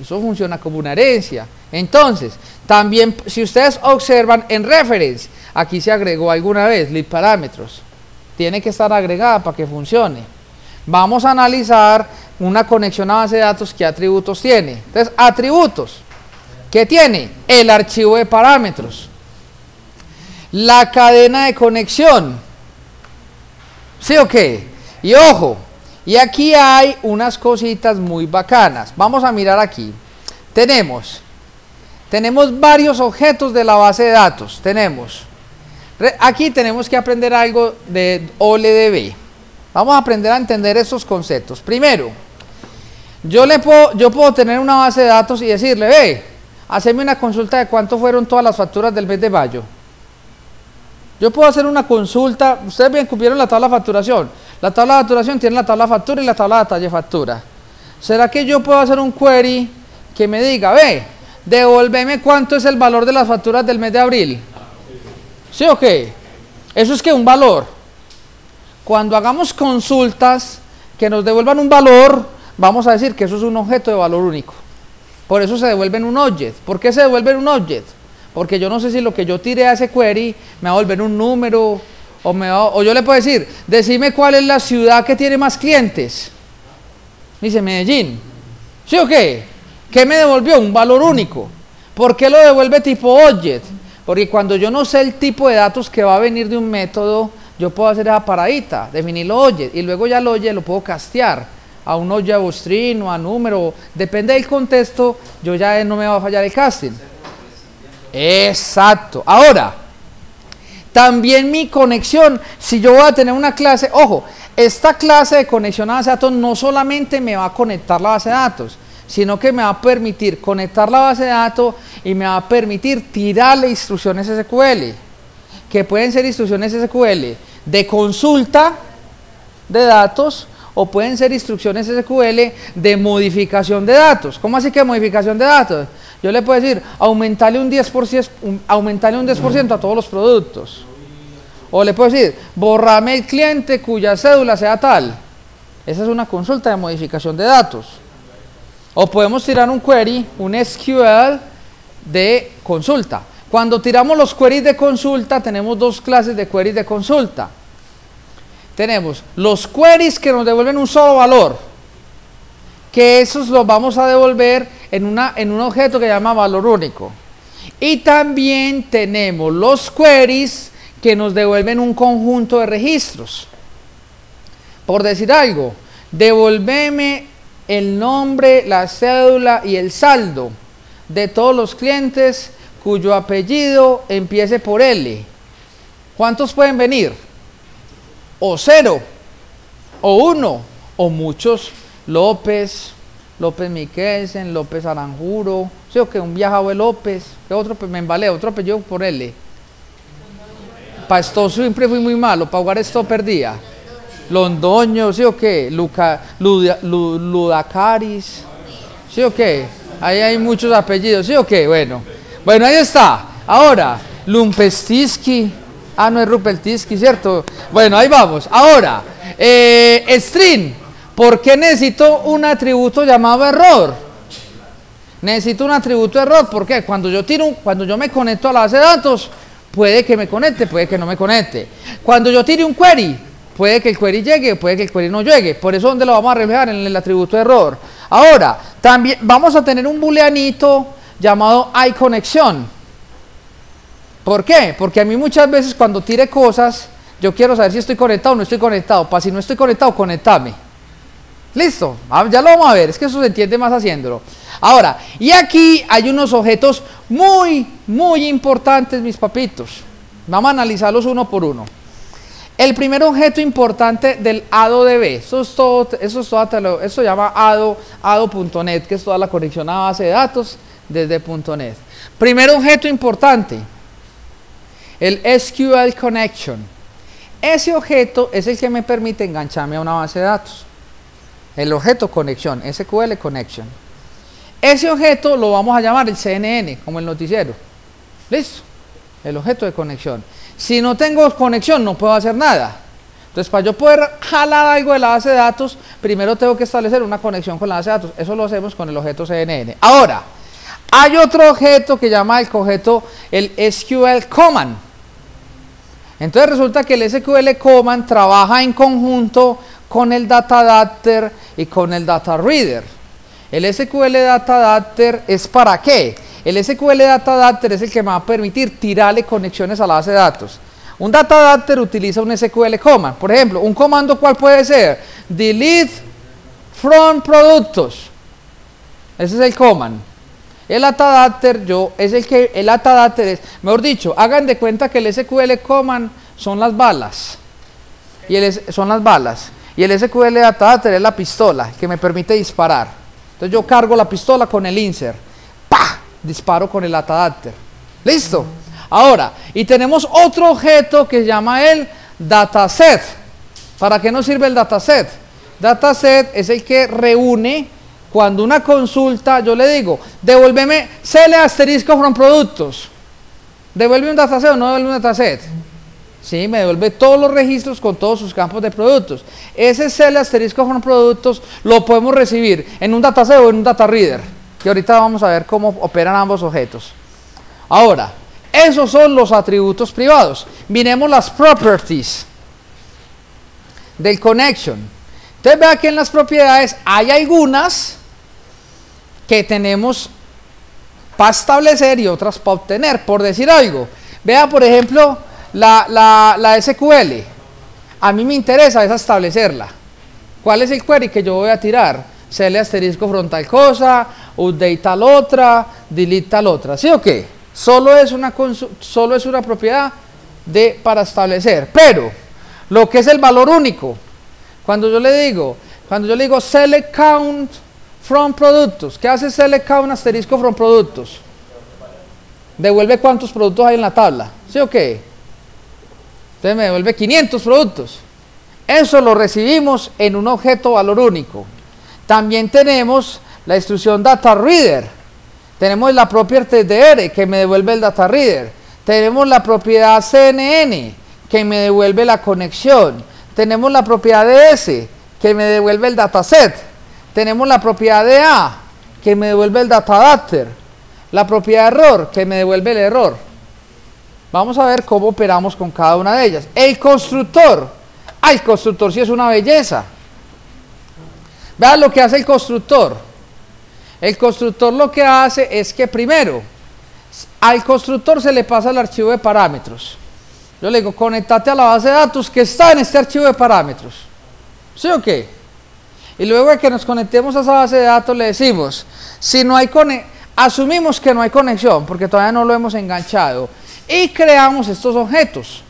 Eso funciona como una herencia. Entonces, también, si ustedes observan en reference, aquí se agregó alguna vez lead parámetros. Tiene que estar agregada para que funcione. Vamos a analizar una conexión a base de datos, ¿qué atributos tiene? Entonces, atributos. ¿Qué tiene? El archivo de parámetros. La cadena de conexión. ¿Sí o qué? Y ojo, y aquí hay unas cositas muy bacanas. Vamos a mirar aquí. Tenemos varios objetos de la base de datos. Tenemos Aquí tenemos que aprender algo de OLDB. Vamos a aprender a entender estos conceptos. Primero, yo puedo tener una base de datos y decirle, ve, haceme una consulta de cuánto fueron todas las facturas del mes de mayo. Yo puedo hacer una consulta, ustedes bien cumplieron la tabla de facturación. La tabla de facturación tiene la tabla de factura y la tabla de detalle de factura. ¿Será que yo puedo hacer un query que me diga, ve, devolveme cuánto es el valor de las facturas del mes de abril? ¿Sí o qué? Eso es que un valor. Cuando hagamos consultas que nos devuelvan un valor, vamos a decir que eso es un objeto de valor único. Por eso se devuelve en un object. ¿Por qué se devuelve en un object? Porque yo no sé si lo que yo tiré a ese query me va a volver un número o yo le puedo decir, decime cuál es la ciudad que tiene más clientes. Dice Medellín. ¿Sí o qué? ¿Qué me devolvió? Un valor único. ¿Por qué lo devuelve tipo object? Porque cuando yo no sé el tipo de datos que va a venir de un método, yo puedo hacer esa paradita, definirlo object, y luego ya el object lo puedo castear a un object o string o a número, depende del contexto, yo ya no me va a fallar el casting. Exacto. Ahora, también mi conexión, si yo voy a tener una clase, ojo, esta clase de conexión a base de datos no solamente me va a conectar la base de datos, sino que me va a permitir conectar la base de datos y me va a permitir tirarle instrucciones SQL, que pueden ser instrucciones SQL de consulta de datos o pueden ser instrucciones SQL de modificación de datos. ¿Cómo así que modificación de datos? Yo le puedo decir, aumentarle un 10% a todos los productos. O le puedo decir, borrame el cliente cuya cédula sea tal. Esa es una consulta de modificación de datos. O podemos tirar un query, un SQL de consulta. Cuando tiramos los queries de consulta, tenemos dos clases de queries de consulta. Tenemos los queries que nos devuelven un solo valor, que esos los vamos a devolver en un objeto que se llama valor único. Y también tenemos los queries que nos devuelven un conjunto de registros. Por decir algo, devolveme el nombre, la cédula y el saldo de todos los clientes cuyo apellido empiece por L. ¿Cuántos pueden venir? O 0, o 1, o muchos. López Miquelsen, López Aranjuro, ¿sí o qué? Un viajado de López, ¿qué otro? Me embalé, otro apellido por L. Para esto siempre fui muy malo, para jugar esto perdía. Londoño, ¿sí o qué? Ludacaris, ¿sí o qué? Ahí hay muchos apellidos, ¿sí o qué? Bueno, ahí está. Ahora, Lumpestiski, no es Rupeltiski, ¿cierto? Bueno, ahí vamos. Ahora, string, ¿por qué necesito un atributo llamado error? Necesito un atributo error, ¿por qué? Cuando yo me conecto a la base de datos, puede que me conecte, puede que no me conecte. Cuando yo tire un query, puede que el query llegue, puede que el query no llegue. Por eso, ¿dónde lo vamos a reflejar? En el atributo error. Ahora, también vamos a tener un booleanito llamado iConnection. ¿Por qué? Porque a mí muchas veces cuando tire cosas, yo quiero saber si estoy conectado o no estoy conectado. Para si no estoy conectado, conectame. Listo, ya lo vamos a ver, es que eso se entiende más haciéndolo. Ahora, y aquí hay unos objetos muy, muy importantes, mis papitos. Vamos a analizarlos uno por uno. El primer objeto importante del ADO-DB, eso se llama ADO.NET, que es toda la conexión a base de datos desde .NET. Primer objeto importante, el SQL Connection. Ese objeto es el que me permite engancharme a una base de datos. El objeto conexión, SQL Connection. Ese objeto lo vamos a llamar el CNN, como el noticiero. Listo, el objeto de conexión. Si no tengo conexión, no puedo hacer nada. Entonces, para yo poder jalar algo de la base de datos, primero tengo que establecer una conexión con la base de datos. Eso lo hacemos con el objeto CNN. Ahora, hay otro objeto que llama el SQL Command. Entonces resulta que el SQL Command trabaja en conjunto con el Data Adapter y con el Data Reader. El SQL Data Adapter ¿es para qué? El SQL Data Adapter es el que me va a permitir tirarle conexiones a la base de datos. Un Data Adapter utiliza un SQL Command. Por ejemplo, un comando ¿cuál puede ser? Delete from productos. Ese es el command. El ATAdapter, el ATAdapter es, mejor dicho, hagan de cuenta que el SQL command son las balas. Son las balas. Y el SQL ATAdapter es la pistola que me permite disparar. Entonces yo cargo la pistola con el insert. ¡Pah! Disparo con el ATAdapter. ¿Listo? Ahora, y tenemos otro objeto que se llama el dataset. ¿Para qué nos sirve el dataset? Dataset es el que reúne, cuando una consulta, yo le digo, devuélveme CL asterisco from productos. ¿Devuelve un dataset o no devuelve un dataset? Sí, me devuelve todos los registros con todos sus campos de productos. Ese CL asterisco from productos lo podemos recibir en un dataset o en un data reader, que ahorita vamos a ver cómo operan ambos objetos. Ahora, esos son los atributos privados. Miremos las properties del connection. Entonces vea que en las propiedades hay algunas que tenemos para establecer y otras para obtener, por decir algo. Vea, por ejemplo, la SQL. A mí me interesa es establecerla. ¿Cuál es el query que yo voy a tirar? CL asterisco from tal cosa, update tal otra, delete tal otra. ¿Sí o qué? Solo es una propiedad para establecer. Pero lo que es el valor único, cuando yo le digo select count from productos, ¿qué hace select count asterisco from productos? Devuelve cuántos productos hay en la tabla. ¿Sí o qué? Entonces me devuelve 500 productos. Eso lo recibimos en un objeto valor único. También tenemos la instrucción data reader. Tenemos la propiedad de R que me devuelve el data reader. Tenemos la propiedad CNN que me devuelve la conexión. Tenemos la propiedad de S que me devuelve el dataset. Tenemos la propiedad de A que me devuelve el dataadapter. La propiedad de error que me devuelve el error. Vamos a ver cómo operamos con cada una de ellas. El constructor. El constructor sí es una belleza. Vean lo que hace el constructor. El constructor lo que hace es que primero, al constructor se le pasa el archivo de parámetros. Yo le digo, conectate a la base de datos que está en este archivo de parámetros. ¿Sí o qué? Y luego de que nos conectemos a esa base de datos le decimos, si no hay asumimos que no hay conexión, porque todavía no lo hemos enganchado, y creamos estos objetos.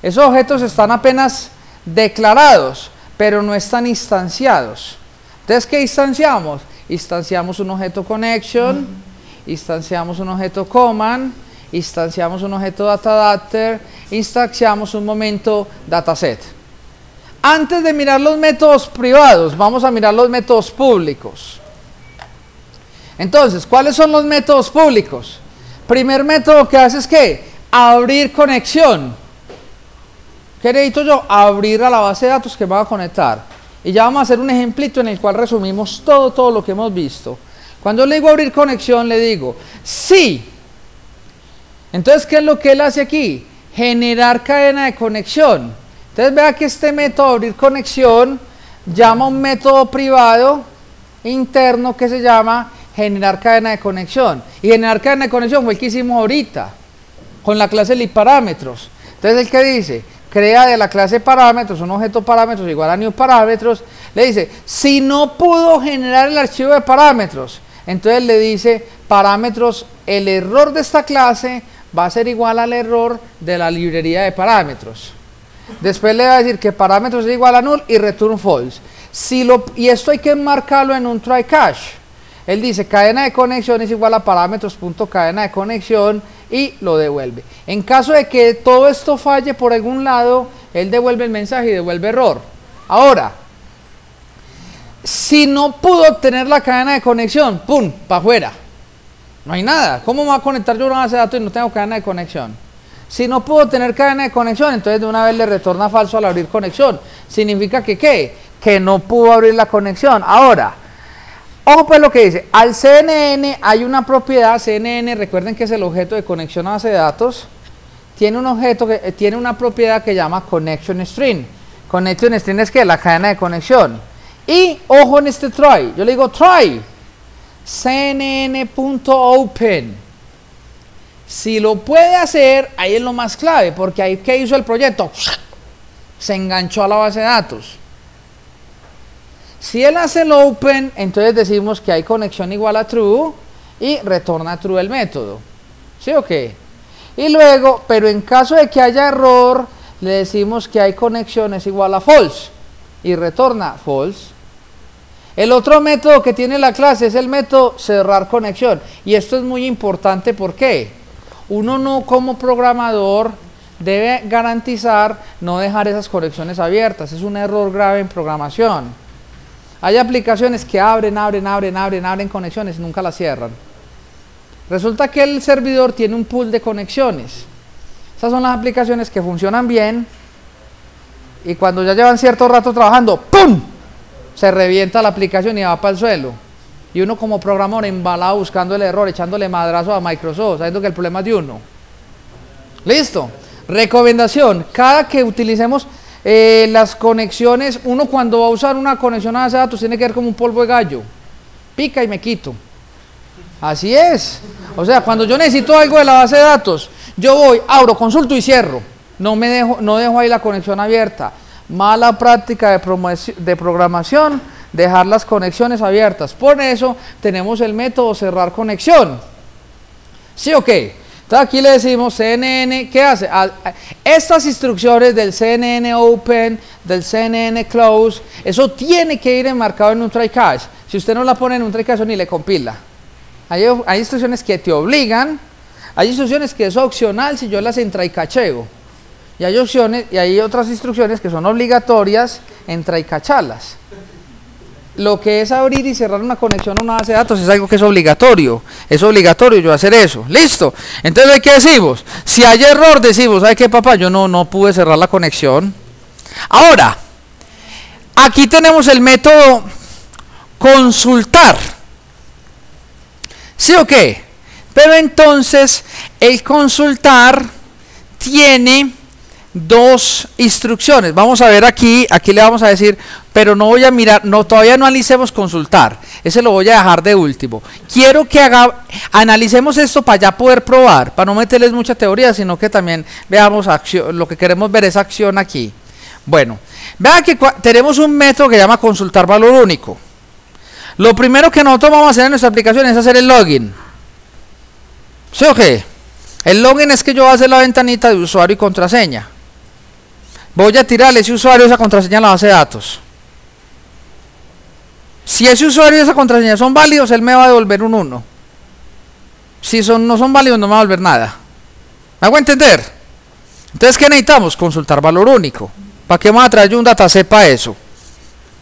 Esos objetos están apenas declarados, pero no están instanciados. Entonces, ¿qué instanciamos? Instanciamos un objeto connection, instanciamos un objeto command, instanciamos un objeto dataadapter, instanciamos un momento dataset. Antes de mirar los métodos privados, vamos a mirar los métodos públicos. Entonces, ¿cuáles son los métodos públicos? Primer método que hace es ¿qué? Abrir conexión. ¿Qué necesito yo? Abrir a la base de datos que me va a conectar. Y ya vamos a hacer un ejemplito en el cual resumimos todo lo que hemos visto. Cuando le digo abrir conexión, le digo sí. Entonces, ¿qué es lo que él hace aquí? Generar cadena de conexión. Entonces, vea que este método abrir conexión llama a un método privado interno que se llama generar cadena de conexión. Y generar cadena de conexión fue el que hicimos ahorita con la clase parámetros. Entonces, el que dice crea de la clase parámetros un objeto parámetros igual a new parámetros, le dice, si no pudo generar el archivo de parámetros, entonces le dice parámetros, el error de esta clase va a ser igual al error de la librería de parámetros. Después le va a decir que parámetros es igual a null y return false. Y esto hay que marcarlo en un try catch. Él dice cadena de conexión es igual a parámetros.cadena de conexión y lo devuelve. En caso de que todo esto falle por algún lado, él devuelve el mensaje y devuelve error. Ahora, si no pudo obtener la cadena de conexión, ¡pum!, para afuera. No hay nada. ¿Cómo me va a conectar yo a una base de datos y no tengo cadena de conexión? Si no puedo tener cadena de conexión, entonces de una vez le retorna falso al abrir conexión. Significa que ¿qué? Que no pudo abrir la conexión. Ahora, ojo pues lo que dice, al CNN hay una propiedad, CNN recuerden que es el objeto de conexión a base de datos, tiene un objeto que tiene una propiedad que llama connection string. Connection string es que la cadena de conexión. Y ojo en este try, yo le digo try cnn.open. Si lo puede hacer, ahí es lo más clave, porque ahí que hizo el proyecto, se enganchó a la base de datos. Si él hace el open, entonces decimos que hay conexión igual a true, y retorna true el método. ¿Sí o qué? Y luego, pero en caso de que haya error, le decimos que hay conexión es igual a false y retorna false. El otro método que tiene la clase es el método cerrar conexión, y esto es muy importante. ¿Por qué? Uno no, como programador, debe garantizar no dejar esas conexiones abiertas. Es un error grave en programación. Hay aplicaciones que abren conexiones y nunca las cierran. Resulta que el servidor tiene un pool de conexiones. Esas son las aplicaciones que funcionan bien, y cuando ya llevan cierto rato trabajando, ¡pum!, se revienta la aplicación y va para el suelo. Y uno como programador embalado buscando el error, echándole madrazo a Microsoft, sabiendo que el problema es de uno. ¿Listo? Recomendación: cada que utilicemos las conexiones, uno cuando va a usar una conexión a base de datos tiene que ver como un polvo de gallo. Pica y me quito. Así es. O sea, cuando yo necesito algo de la base de datos, yo voy, abro, consulto y cierro. No dejo ahí la conexión abierta. Mala práctica de programación, dejar las conexiones abiertas. Por eso tenemos el método cerrar conexión. ¿Sí o qué? Entonces aquí le decimos CNN, ¿qué hace? Estas instrucciones del CNN Open, del CNN Close, eso tiene que ir enmarcado en un try catch. Si usted no la pone en un try catch, ni le compila. Hay instrucciones que te obligan, hay instrucciones que es opcional si yo las entry-cacheo. Y hay otras instrucciones que son obligatorias entry-cachalas. Lo que es abrir y cerrar una conexión a una base de datos es algo que es obligatorio. Es obligatorio yo hacer eso. ¿Listo? Entonces, ¿qué decimos? Si hay error, decimos, ¿sabe qué, papá? Yo no pude cerrar la conexión. Ahora, aquí tenemos el método consultar. ¿Sí o qué? Pero entonces, el consultar tiene dos instrucciones. Vamos a ver aquí le vamos a decir, pero no voy a mirar, todavía no analicemos consultar, ese lo voy a dejar de último. Quiero que analicemos esto para ya poder probar, para no meterles mucha teoría, sino que también veamos acción. Lo que queremos ver es acción aquí. Bueno, vean que tenemos un método que se llama consultar valor único. Lo primero que nosotros vamos a hacer en nuestra aplicación es hacer el login. ¿Sí o qué? El login es que yo voy a hacer la ventanita de usuario y contraseña. Voy a tirarle ese usuario y esa contraseña a la base de datos. Si ese usuario y esa contraseña son válidos, él me va a devolver un 1. Si no son válidos, no me va a devolver nada. ¿Me hago entender? Entonces, ¿qué necesitamos? Consultar valor único. ¿Para qué vamos a traer yo un dataset para eso?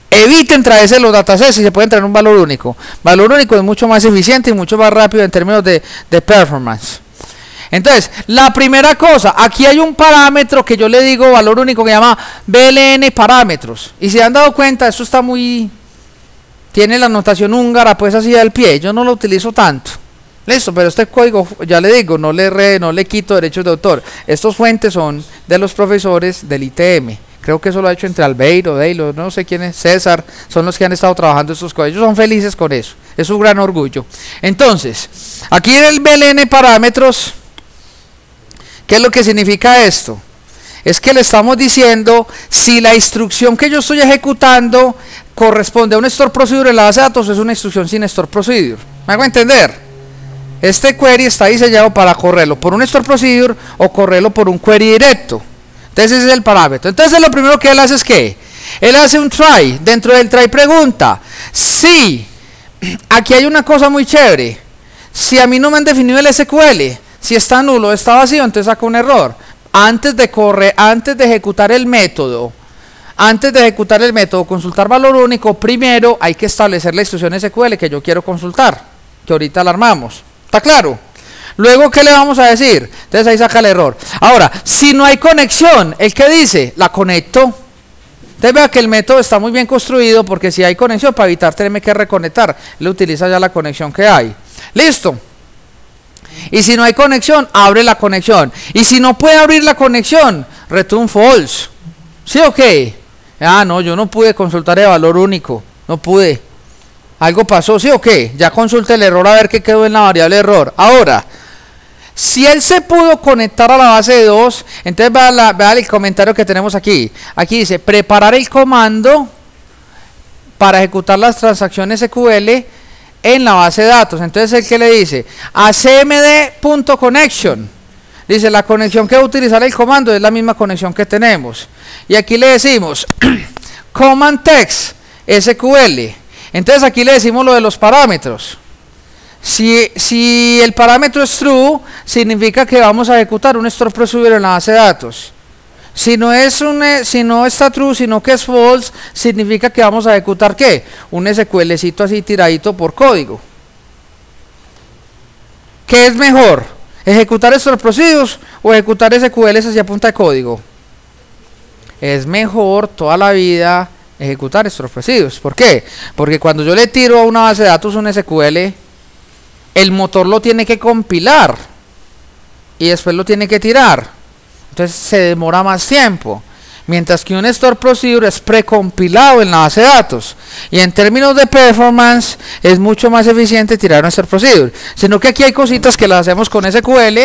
Eviten traerse los datasets si se pueden traer un valor único. Valor único es mucho más eficiente y mucho más rápido en términos de performance. Entonces, la primera cosa, aquí hay un parámetro que yo le digo valor único que se llama BLN parámetros. Y si se han dado cuenta, esto está tiene la notación húngara pues así al pie. Yo no lo utilizo tanto. Listo, pero este código, ya le digo, no le quito derechos de autor. Estos fuentes son de los profesores del ITM. Creo que eso lo ha hecho entre Albeiro, Deilo, no sé quién es, César, son los que han estado trabajando estos códigos. Ellos son felices con eso, es un gran orgullo. Entonces, aquí en el BLN parámetros, ¿qué es lo que significa esto? Es que le estamos diciendo si la instrucción que yo estoy ejecutando corresponde a un store procedure en la base de datos o es una instrucción sin store procedure. ¿Me hago entender? Este query está diseñado para correrlo por un store procedure o correrlo por un query directo. Entonces ese es el parámetro. Entonces lo primero que él hace es que él hace un try. Dentro del try pregunta si aquí hay una cosa muy chévere. Si a mí no me han definido el SQL, si está nulo o está vacío, entonces saca un error. Antes de ejecutar el método consultar valor único, primero hay que establecer la instrucción SQL que yo quiero consultar, que ahorita la armamos. ¿Está claro? Luego, ¿qué le vamos a decir? Entonces ahí saca el error. Ahora, si no hay conexión, ¿el qué dice? La conecto. Entonces vea que el método está muy bien construido, porque si hay conexión, para evitar tenerme que reconectar, le utiliza ya la conexión que hay. Listo. Y si no hay conexión, abre la conexión. Y si no puede abrir la conexión, return false. ¿Sí o qué? Ah, no, yo no pude consultar el valor único. No pude. Algo pasó, ¿sí o qué? Ya consulte el error a ver qué quedó en la variable error. Ahora, si él se pudo conectar a la base de 2, entonces vea el comentario que tenemos aquí. Aquí dice, preparar el comando para ejecutar las transacciones SQL en la base de datos. Entonces, ¿el que le dice? A cmd.connection. Dice, la conexión que va a utilizar el comando es la misma conexión que tenemos. Y aquí le decimos, command text, SQL. Entonces, aquí le decimos lo de los parámetros. Si el parámetro es true, significa que vamos a ejecutar un store procedure en la base de datos. Si no está true, sino que es false, significa que vamos a ejecutar ¿qué? Un SQLcito así tiradito por código. ¿Qué es mejor? ¿Ejecutar store procedures o ejecutar SQLs hacia punta de código? Es mejor toda la vida ejecutar store procedures. ¿Por qué? Porque cuando yo le tiro a una base de datos un SQL, el motor lo tiene que compilar y después lo tiene que tirar. Entonces se demora más tiempo. Mientras que un store procedure es precompilado en la base de datos. Y en términos de performance es mucho más eficiente tirar un store procedure. Sino que aquí hay cositas que las hacemos con SQL.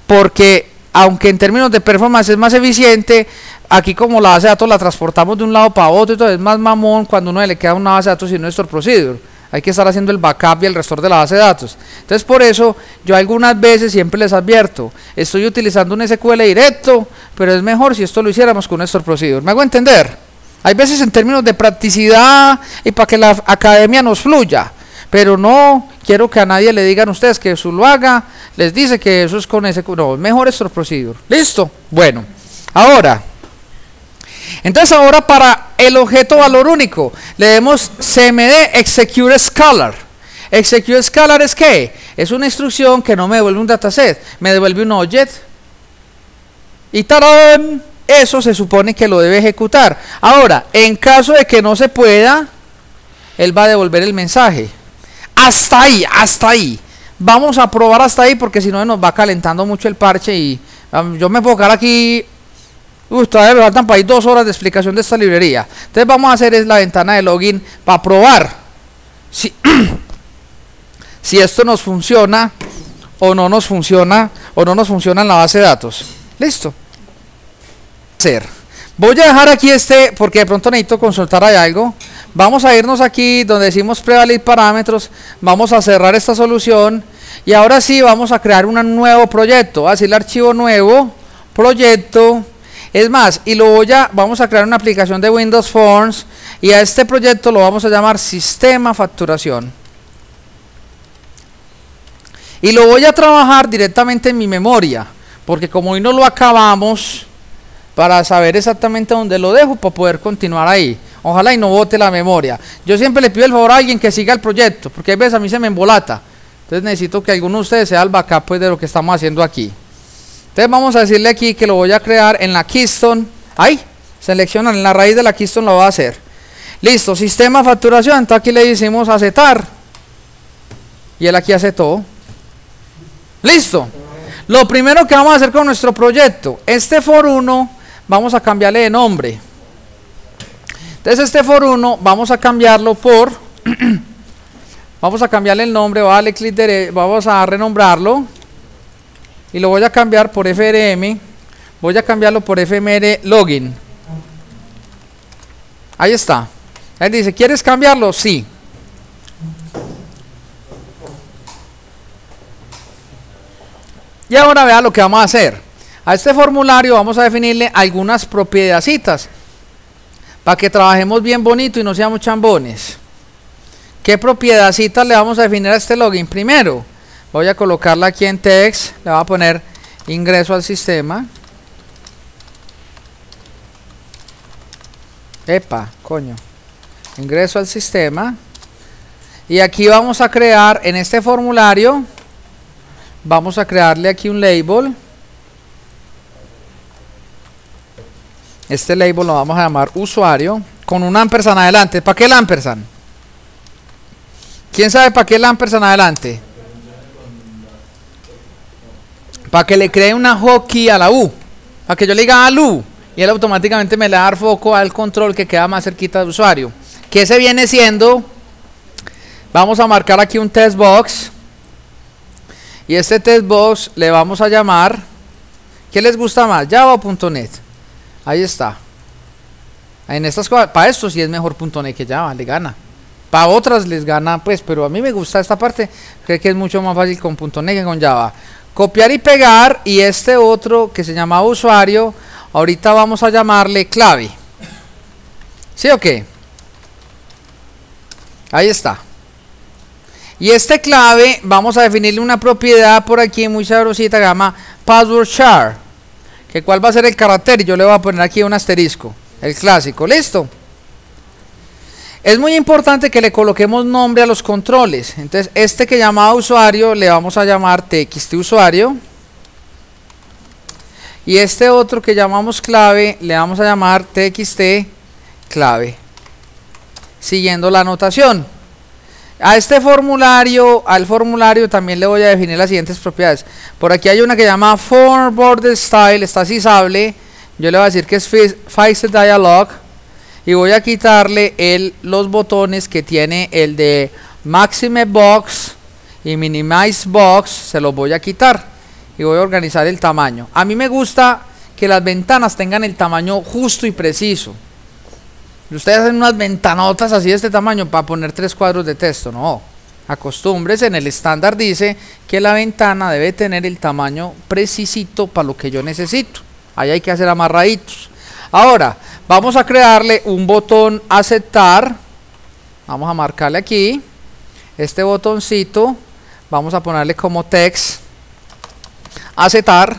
Porque aunque en términos de performance es más eficiente, aquí como la base de datos la transportamos de un lado para otro, entonces es más mamón cuando uno le queda una base de datos sin un store procedure. Hay que estar haciendo el backup y el restore de la base de datos. Entonces por eso yo algunas veces siempre les advierto, estoy utilizando un SQL directo, pero es mejor si esto lo hiciéramos con un store procedure. ¿Me hago entender? Hay veces en términos de practicidad y para que la academia nos fluya, pero no quiero que a nadie le digan ustedes que eso lo haga, les dice que eso es con SQL, no, mejor store procedure. ¿Listo? Bueno, ahora... Entonces ahora para el objeto valor único le demos cmd execute scalar. Execute scalar es ¿qué? Es una instrucción que no me devuelve un dataset, me devuelve un object. Y ¡tarán! Eso se supone que lo debe ejecutar. Ahora, en caso de que no se pueda, él va a devolver el mensaje. Hasta ahí, hasta ahí. Vamos a probar hasta ahí porque si no nos va calentando mucho el parche y yo me puedo quedar aquí. Todavía me faltan para ahí 2 horas de explicación de esta librería. Entonces vamos a hacer es la ventana de login para probar si esto nos funciona o no nos funciona en la base de datos. Listo. Voy a dejar aquí porque de pronto necesito consultar ahí algo. Vamos a irnos aquí donde decimos prevalid parámetros. Vamos a cerrar esta solución y ahora sí vamos a crear un nuevo proyecto. Así el archivo nuevo, proyecto. Es más, vamos a crear una aplicación de Windows Forms y a este proyecto lo vamos a llamar Sistema Facturación. Y lo voy a trabajar directamente en mi memoria, porque como hoy no lo acabamos, para saber exactamente dónde lo dejo, para poder continuar ahí. Ojalá y no bote la memoria. Yo siempre le pido el favor a alguien que siga el proyecto, porque a veces a mí se me embolata. Entonces necesito que alguno de ustedes sea el backup pues, de lo que estamos haciendo aquí. Entonces vamos a decirle aquí que lo voy a crear en la Keystone. Ahí, seleccionan en la raíz de la Keystone, lo va a hacer. Listo, sistema facturación. Entonces aquí le decimos aceptar. Y él aquí aceptó. Listo. Lo primero que vamos a hacer con nuestro proyecto, este for 1, vamos a cambiarle de nombre. Entonces este for 1, vamos a cambiarlo por... vamos a cambiarle el nombre, voy a darle clic derecho, vamos a renombrarlo. Y lo voy a cambiar por FRM, voy a cambiarlo por FMR Login. Ahí está. Él dice, ¿quieres cambiarlo? Sí. Y ahora vea lo que vamos a hacer. A este formulario vamos a definirle algunas propiedades para que trabajemos bien bonito y no seamos chambones. ¿Qué propiedades le vamos a definir a este login? Primero, voy a colocarla aquí en text, le voy a poner ingreso al sistema. Epa, coño. Ingreso al sistema. Y aquí vamos a crear, en este formulario, vamos a crearle aquí un label. Este label lo vamos a llamar usuario, con un ampersand adelante. ¿Para qué el ampersand? ¿Quién sabe para qué el ampersand adelante? Para que le cree una hotkey a la U, para que yo le diga al U y él automáticamente me le da foco al control que queda más cerquita del usuario. ¿Qué se viene siendo? Vamos a marcar aquí un test box y este test box le vamos a llamar, ¿qué les gusta más? Java o .NET. Ahí está. En estas cosas, para esto sí es mejor .NET que Java, le gana. Para otras les gana, pues, pero a mí me gusta esta parte, creo que es mucho más fácil con .NET que con Java. Copiar y pegar, y este otro que se llama usuario, ahorita vamos a llamarle clave. ¿Sí o qué? Ahí está. Y este clave, vamos a definirle una propiedad por aquí muy sabrosita que se llama password char. Que cuál va a ser el carácter, y yo le voy a poner aquí un asterisco, el clásico, ¿listo? Es muy importante que le coloquemos nombre a los controles. Entonces este que llamaba usuario le vamos a llamar txt usuario, y este otro que llamamos clave le vamos a llamar txt clave, siguiendo la anotación. A este formulario, al formulario también le voy a definir las siguientes propiedades. Por aquí hay una que llama form border style, está sisable. Yo le voy a decir que es fixed dialog, y voy a quitarle los botones que tiene el de maximize box y minimize box, se los voy a quitar y voy a organizar el tamaño. A mí me gusta que las ventanas tengan el tamaño justo y preciso. Ustedes hacen unas ventanotas así de este tamaño para poner 3 cuadros de texto, no. Acostúmbrese, en el estándar dice que la ventana debe tener el tamaño precisito para lo que yo necesito. Ahí hay que hacer amarraditos. Ahora, vamos a crearle un botón aceptar. Vamos a marcarle aquí. Este botoncito, vamos a ponerle como text aceptar.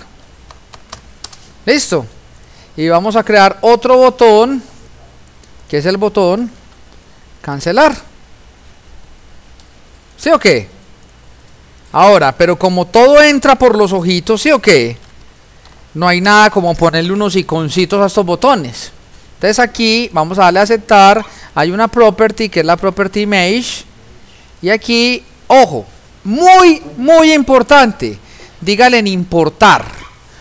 Listo. Y vamos a crear otro botón, que es el botón cancelar. ¿Sí o qué? Ahora, pero como todo entra por los ojitos, ¿sí o qué? No hay nada como ponerle unos iconcitos a estos botones. Entonces aquí vamos a darle a aceptar. Hay una property que es la property image, y aquí, ojo, muy importante, dígale en importar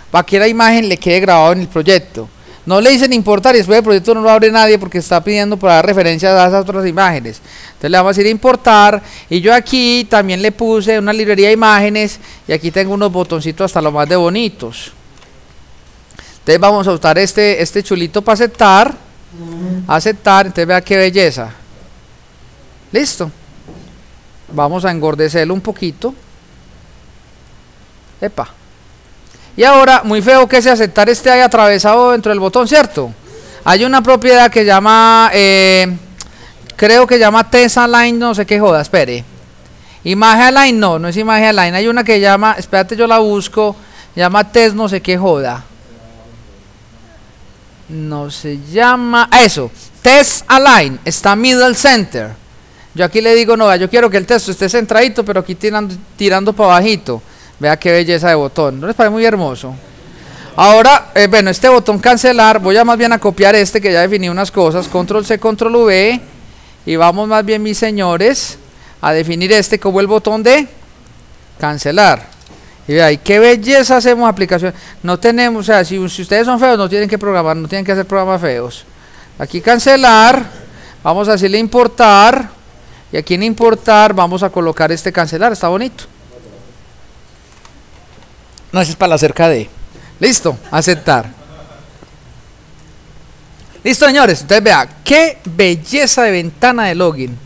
para que la imagen le quede grabado en el proyecto. No le dicen importar y después el proyecto no lo abre nadie porque está pidiendo para dar referencia a esas otras imágenes. Entonces le vamos a decir importar, y yo aquí también le puse una librería de imágenes, y aquí tengo unos botoncitos hasta lo más de bonitos. Entonces vamos a usar este chulito para aceptar. Aceptar, entonces vea qué belleza. Listo. Vamos a engordecerlo un poquito. Epa. Y ahora, muy feo que ese aceptar esté ahí atravesado dentro del botón, ¿cierto? Hay una propiedad que llama, creo que llama test align, no sé qué joda, espere. Image align, no es image align. Hay una que llama, espérate, yo la busco, llama test no sé qué joda. No se llama, eso, test align, está middle center. Yo aquí le digo, no, yo quiero que el texto esté centradito, pero aquí tirando para bajito. Vea qué belleza de botón, ¿no les parece muy hermoso? Ahora, bueno, este botón cancelar, voy a más bien a copiar este que ya definí unas cosas, control C, control V, y vamos más bien, mis señores, a definir este como el botón de cancelar. Y vea, y qué belleza hacemos aplicación. No tenemos, o sea, si ustedes son feos no tienen que programar, no tienen que hacer programas feos. Aquí cancelar, vamos a decirle importar, y aquí en importar vamos a colocar este cancelar, está bonito. No, ese es para la cerca de. Listo, aceptar. Listo, señores, entonces vea, qué belleza de ventana de login.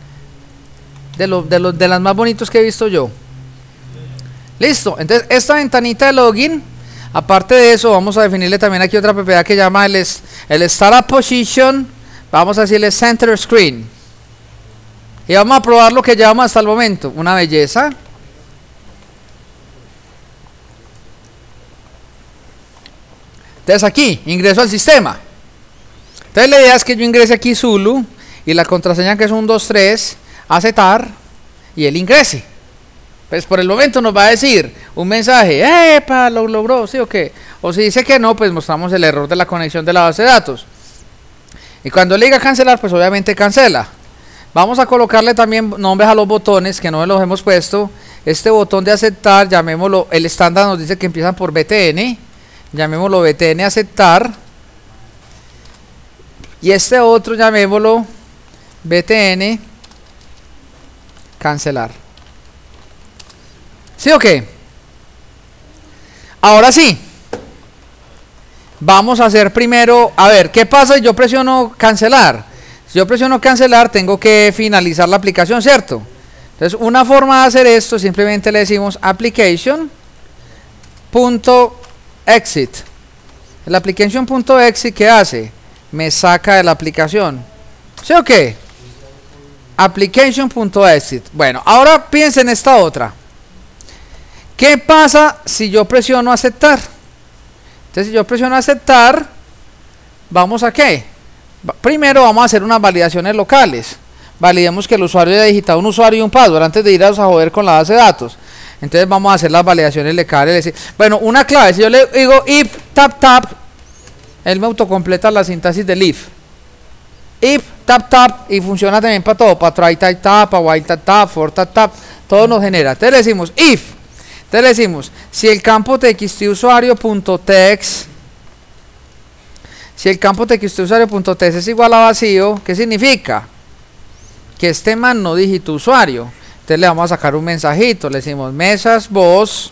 De las más bonitos que he visto yo. Listo, entonces esta ventanita de login, aparte de eso, vamos a definirle también aquí otra propiedad que llama el startup position. Vamos a decirle center screen. Y vamos a probar lo que llevamos hasta el momento. Una belleza. Entonces aquí, ingreso al sistema. Entonces la idea es que yo ingrese aquí Zulu, y la contraseña que es 123, aceptar, y él ingrese. Pues por el momento nos va a decir un mensaje, ¡epa! Lo logró, ¿sí o qué? O si dice que no, pues mostramos el error de la conexión de la base de datos. Y cuando le diga cancelar, pues obviamente cancela. Vamos a colocarle también nombres a los botones que no los hemos puesto. Este botón de aceptar, llamémoslo, el estándar nos dice que empiezan por BTN, llamémoslo BTN aceptar. Y este otro llamémoslo BTN cancelar. ¿Sí o qué? Ahora sí, vamos a hacer primero, a ver, ¿qué pasa si yo presiono cancelar? Si yo presiono cancelar, tengo que finalizar la aplicación, ¿cierto? Entonces, una forma de hacer esto, simplemente le decimos application.exit. El application.exit, ¿qué hace? Me saca de la aplicación. ¿Sí o qué? Application.exit. Bueno, ahora piensen en esta otra. ¿Qué pasa si yo presiono aceptar? Entonces, si yo presiono aceptar, ¿vamos a qué? Primero vamos a hacer unas validaciones locales. Validemos que el usuario haya digitado un usuario y un password antes de ir a joder con la base de datos. Entonces vamos a hacer las validaciones locales. Bueno, una clave, si yo le digo if tap tap, él me autocompleta la sintaxis del if. If tap tap, y funciona también para todo, para try tap tap, para while tap tap, for tap tap, todo nos genera. Entonces le decimos if. Entonces le decimos, si el campo txtusuario.text, si el campo txtusuario.text es igual a vacío, ¿qué significa? Que este man no digitó usuario. Entonces le vamos a sacar un mensajito, le decimos message boss,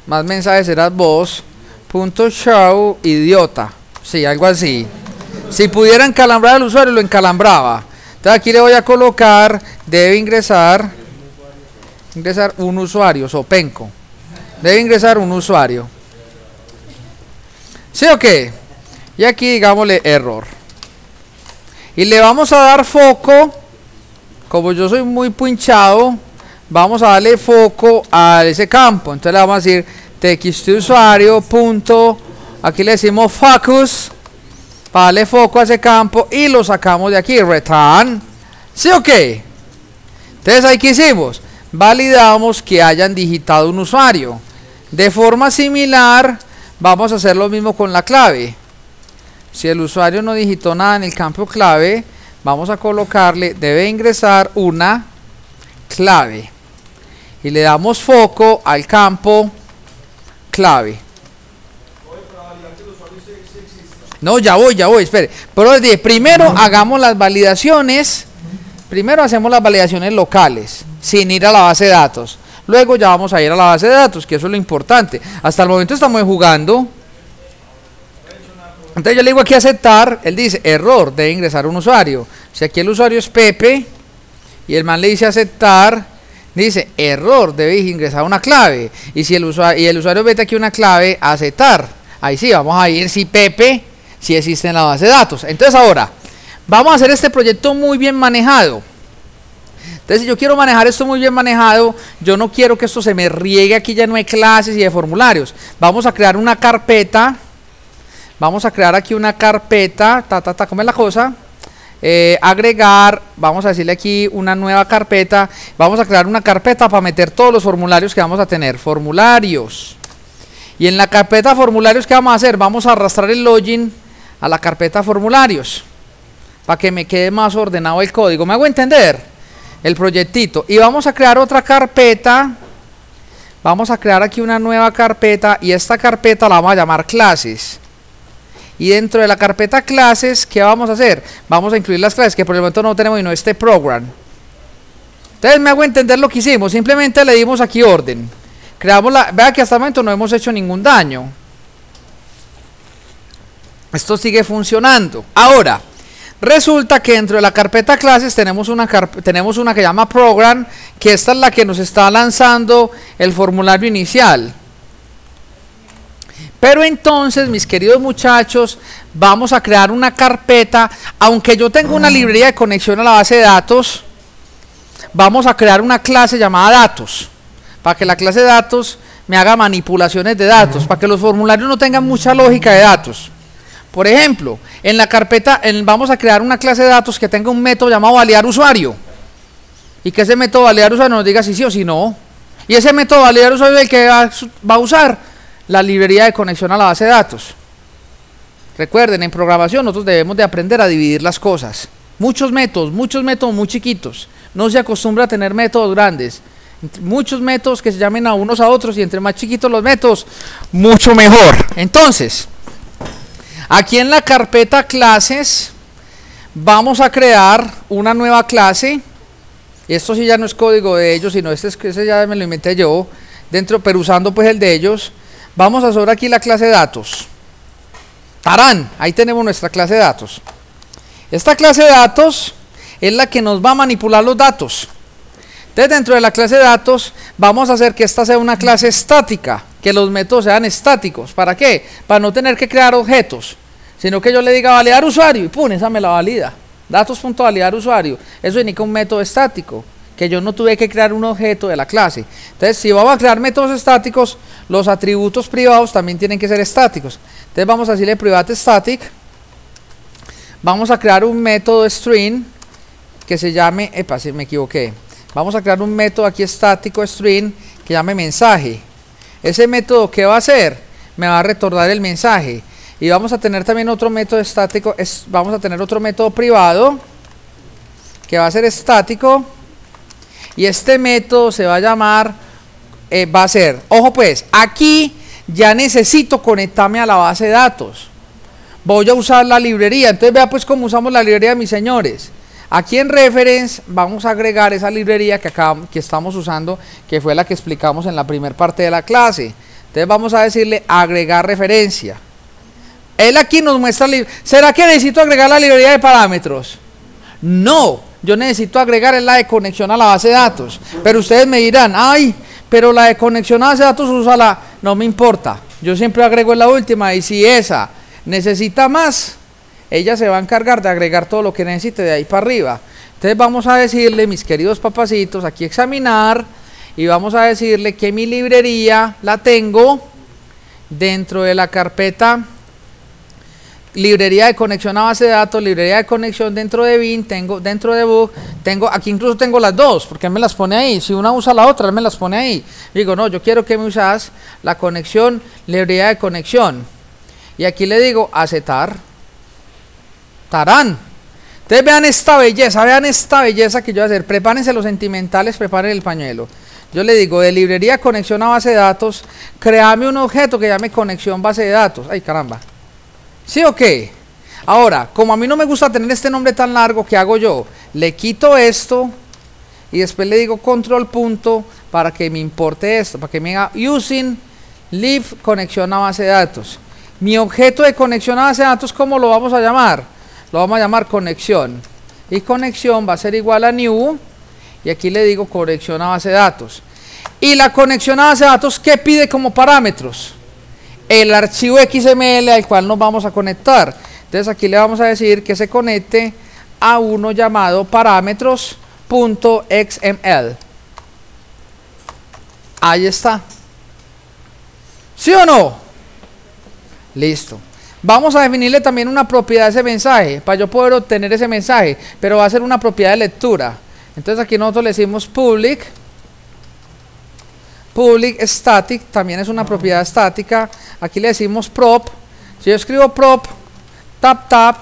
más mensajes será boss, punto show idiota. Sí, algo así. Si pudiera encalambrar al usuario, lo encalambraba. Entonces aquí le voy a colocar, debe ingresar un usuario, sopenco. Debe ingresar un usuario. ¿Sí o qué? Y aquí digámosle error. Y le vamos a dar foco. Como yo soy muy pinchado, vamos a darle foco a ese campo. Entonces le vamos a decir txtusuario. Aquí le decimos focus para darle foco a ese campo y lo sacamos de aquí, return. ¿Sí o qué? Entonces ahí que hicimos, validamos que hayan digitado un usuario. De forma similar vamos a hacer lo mismo con la clave. Si el usuario no digitó nada en el campo clave, vamos a colocarle, debe ingresar una clave y le damos foco al campo clave. No, ya voy, espere. Pero primero hagamos las validaciones, primero hacemos las validaciones locales, sin ir a la base de datos. Luego ya vamos a ir a la base de datos, que eso es lo importante. Hasta el momento estamos jugando. Entonces yo le digo aquí aceptar, él dice error, debe ingresar un usuario. Si aquí el usuario es Pepe y el man le dice aceptar, dice error, debe ingresar una clave. Y si el usuario mete aquí una clave, aceptar. Ahí sí, vamos a ir si Pepe, si existe en la base de datos. Entonces ahora, vamos a hacer este proyecto muy bien manejado. Entonces si yo quiero manejar esto muy bien manejado, yo no quiero que esto se me riegue aquí lleno de clases y de formularios. Vamos a crear una carpeta. Vamos a crear aquí una carpeta, ¿cómo es la cosa? Agregar, vamos a decirle aquí una nueva carpeta. Vamos a crear una carpeta para meter todos los formularios que vamos a tener. Formularios. Y en la carpeta formularios, ¿qué vamos a hacer? Vamos a arrastrar el login a la carpeta formularios para que me quede más ordenado el código. ¿Me hago entender? El proyectito. Y vamos a crear otra carpeta. Vamos a crear aquí una nueva carpeta y esta carpeta la vamos a llamar clases. Y dentro de la carpeta clases, ¿qué vamos a hacer? Vamos a incluir las clases que por el momento no tenemos y no este program. Entonces me hago entender lo que hicimos. Simplemente le dimos aquí orden. Creamos vea que hasta el momento no hemos hecho ningún daño. Esto sigue funcionando. Ahora, resulta que dentro de la carpeta clases tenemos una que llama program, que esta es la que nos está lanzando el formulario inicial. Pero entonces, mis queridos muchachos, vamos a crear una carpeta. Aunque yo tengo una librería de conexión a la base de datos, vamos a crear una clase llamada datos, para que la clase de datos me haga manipulaciones de datos, para que los formularios no tengan mucha lógica de datos. Por ejemplo, en la carpeta vamos a crear una clase de datos que tenga un método llamado validar usuario, y que ese método validar usuario nos diga si sí o si no. Y ese método validar usuario es el que va a usar la librería de conexión a la base de datos. Recuerden, en programación nosotros debemos de aprender a dividir las cosas. Muchos métodos muy chiquitos. No se acostumbra a tener métodos grandes. Muchos métodos que se llamen a unos a otros, y entre más chiquitos los métodos, mucho mejor. Entonces, aquí en la carpeta clases vamos a crear una nueva clase. Esto sí ya no es código de ellos, sino ese ya me lo inventé yo, pero usando pues el de ellos. Vamos a sobre aquí la clase de datos. ¡Tarán! Ahí tenemos nuestra clase de datos. Esta clase de datos es la que nos va a manipular los datos. Entonces, dentro de la clase de datos, vamos a hacer que esta sea una clase estática, que los métodos sean estáticos. ¿Para qué? Para no tener que crear objetos, sino que yo le diga validar usuario y ¡pum! Esa me la valida. Datos.validar usuario. Eso indica un método estático, que yo no tuve que crear un objeto de la clase. Entonces, si vamos a crear métodos estáticos, los atributos privados también tienen que ser estáticos. Entonces, vamos a decirle private static. Vamos a crear un método string que se llame, si me equivoqué. Vamos a crear un método aquí estático string que llame mensaje. Ese método, ¿qué va a hacer? Me va a retornar el mensaje. Y vamos a tener también otro método estático, vamos a tener otro método privado que va a ser estático. Y este método se va a llamar, va a ser, ojo pues, aquí ya necesito conectarme a la base de datos. Voy a usar la librería, entonces vea pues cómo usamos la librería, mis señores. Aquí en reference vamos a agregar esa librería que estamos usando, que fue la que explicamos en la primera parte de la clase. Entonces vamos a decirle agregar referencia. Él aquí nos muestra, ¿será que necesito agregar la librería de parámetros? No, yo necesito agregar la de conexión a la base de datos. Pero ustedes me dirán, ay, pero la de conexión a la base de datos úsala. No me importa, yo siempre agrego en la última, y si esa necesita más, ella se va a encargar de agregar todo lo que necesite de ahí para arriba. Entonces vamos a decirle, mis queridos papacitos, aquí examinar, y vamos a decirle que mi librería la tengo dentro de la carpeta librería de conexión a base de datos, librería de conexión dentro de bin, tengo dentro de book, aquí incluso tengo las dos, porque él me las pone ahí. Si una usa la otra, él me las pone ahí. Digo, no, yo quiero que me usas la conexión, librería de conexión. Y aquí le digo aceptar. Tarán. Entonces vean esta belleza que yo voy a hacer. Prepárense los sentimentales, preparen el pañuelo. Yo le digo de librería de conexión a base de datos, créame un objeto que llame conexión base de datos. Ay, caramba. ¿Sí o qué? Ahora, como a mí no me gusta tener este nombre tan largo, ¿qué hago yo? Le quito esto y después le digo control punto para que me importe esto, para que me diga using live conexión a base de datos. Mi objeto de conexión a base de datos, ¿cómo lo vamos a llamar? Lo vamos a llamar conexión. Y conexión va a ser igual a new. Y aquí le digo conexión a base de datos. Y la conexión a base de datos, ¿qué pide como parámetros? El archivo XML al cual nos vamos a conectar. Entonces aquí le vamos a decir que se conecte a uno llamado parámetros.xml. Ahí está. ¿Sí o no? Listo. Vamos a definirle también una propiedad a ese mensaje, para yo poder obtener ese mensaje, pero va a ser una propiedad de lectura. Entonces aquí nosotros le decimos public static, también es una propiedad estática. Aquí le decimos prop. Si yo escribo prop, tap,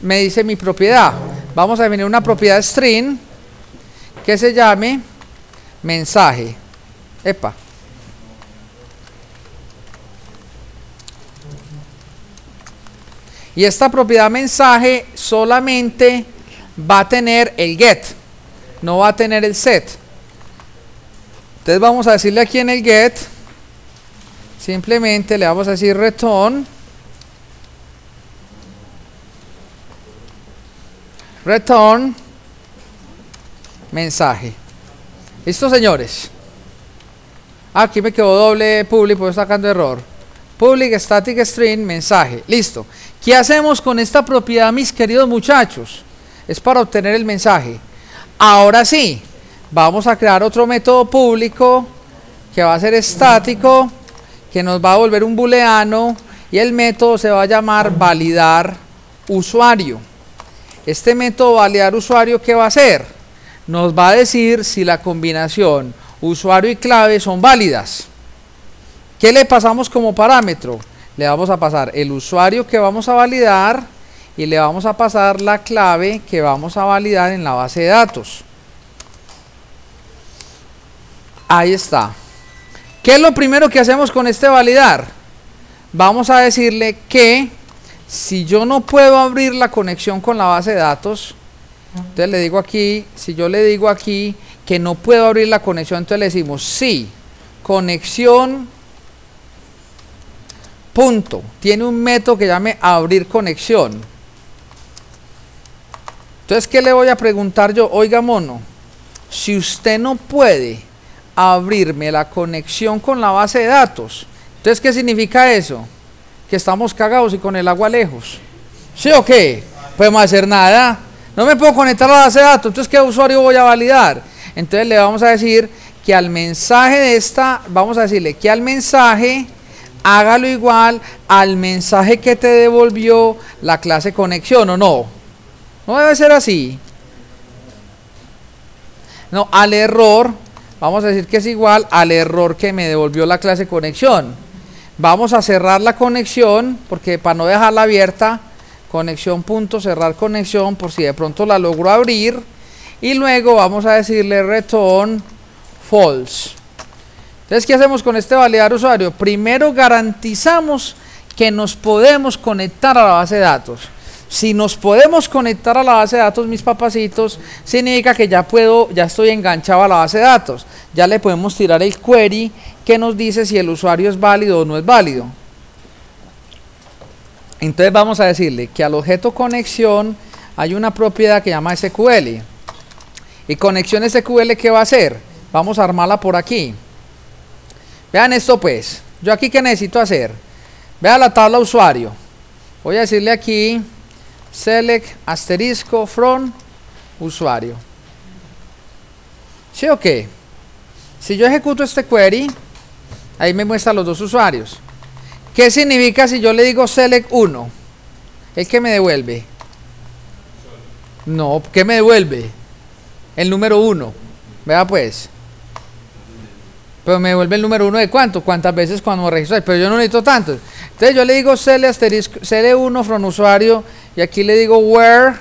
me dice mi propiedad. Vamos a definir una propiedad string que se llame mensaje. Epa. Y esta propiedad mensaje solamente va a tener el get, no va a tener el set. Entonces vamos a decirle aquí en el get, simplemente le vamos a decir return mensaje. ¿Listo, señores? Aquí me quedó doble public, pues sacando error. Public static string mensaje. Listo. ¿Qué hacemos con esta propiedad, mis queridos muchachos? Es para obtener el mensaje. Ahora sí, vamos a crear otro método público que va a ser estático, que nos va a volver un booleano, y el método se va a llamar validar usuario. Este método validar usuario, ¿qué va a hacer? Nos va a decir si la combinación usuario y clave son válidas. ¿Qué le pasamos como parámetro? Le vamos a pasar el usuario que vamos a validar y le vamos a pasar la clave que vamos a validar en la base de datos. Ahí está. ¿Qué es lo primero que hacemos con este validar? Vamos a decirle que si yo no puedo abrir la conexión con la base de datos, entonces le digo aquí, si yo le digo aquí que no puedo abrir la conexión, entonces le decimos sí, conexión punto, tiene un método que llame abrir conexión. Entonces, ¿qué le voy a preguntar yo? Oiga, mono, si usted no puede abrirme la conexión con la base de datos, entonces, ¿qué significa eso? Que estamos cagados y con el agua lejos. ¿Sí o qué? Podemos hacer nada. No me puedo conectar a la base de datos, entonces, ¿qué usuario voy a validar? Entonces, le vamos a decir que al mensaje de esta, vamos a decirle que al mensaje, hágalo igual al mensaje que te devolvió la clase conexión, ¿o no? No debe ser así. No, al error, vamos a decir que es igual al error que me devolvió la clase conexión. Vamos a cerrar la conexión, porque para no dejarla abierta, conexión punto cerrar conexión, por si de pronto la logro abrir, y luego vamos a decirle return false. Entonces, ¿qué hacemos con este validar usuario? Primero garantizamos que nos podemos conectar a la base de datos. Si nos podemos conectar a la base de datos, mis papacitos, significa que ya estoy enganchado a la base de datos. Ya le podemos tirar el query que nos dice si el usuario es válido o no es válido. Entonces vamos a decirle que al objeto conexión hay una propiedad que llama SQL. Y conexión SQL, ¿qué va a hacer? Vamos a armarla por aquí. Vean esto pues. Yo aquí, ¿qué necesito hacer? Vean la tabla usuario. Voy a decirle aquí select asterisco from usuario. ¿Sí o qué? Si yo ejecuto este query, ahí me muestra los dos usuarios. ¿Qué significa si yo le digo select 1? ¿El que me devuelve? No, ¿qué me devuelve? El número 1. Vea pues. Pero me devuelve el número 1 de cuánto, cuántas veces cuando me registro, pero yo no necesito tantos. Entonces yo le digo select 1 from usuario, y aquí le digo where,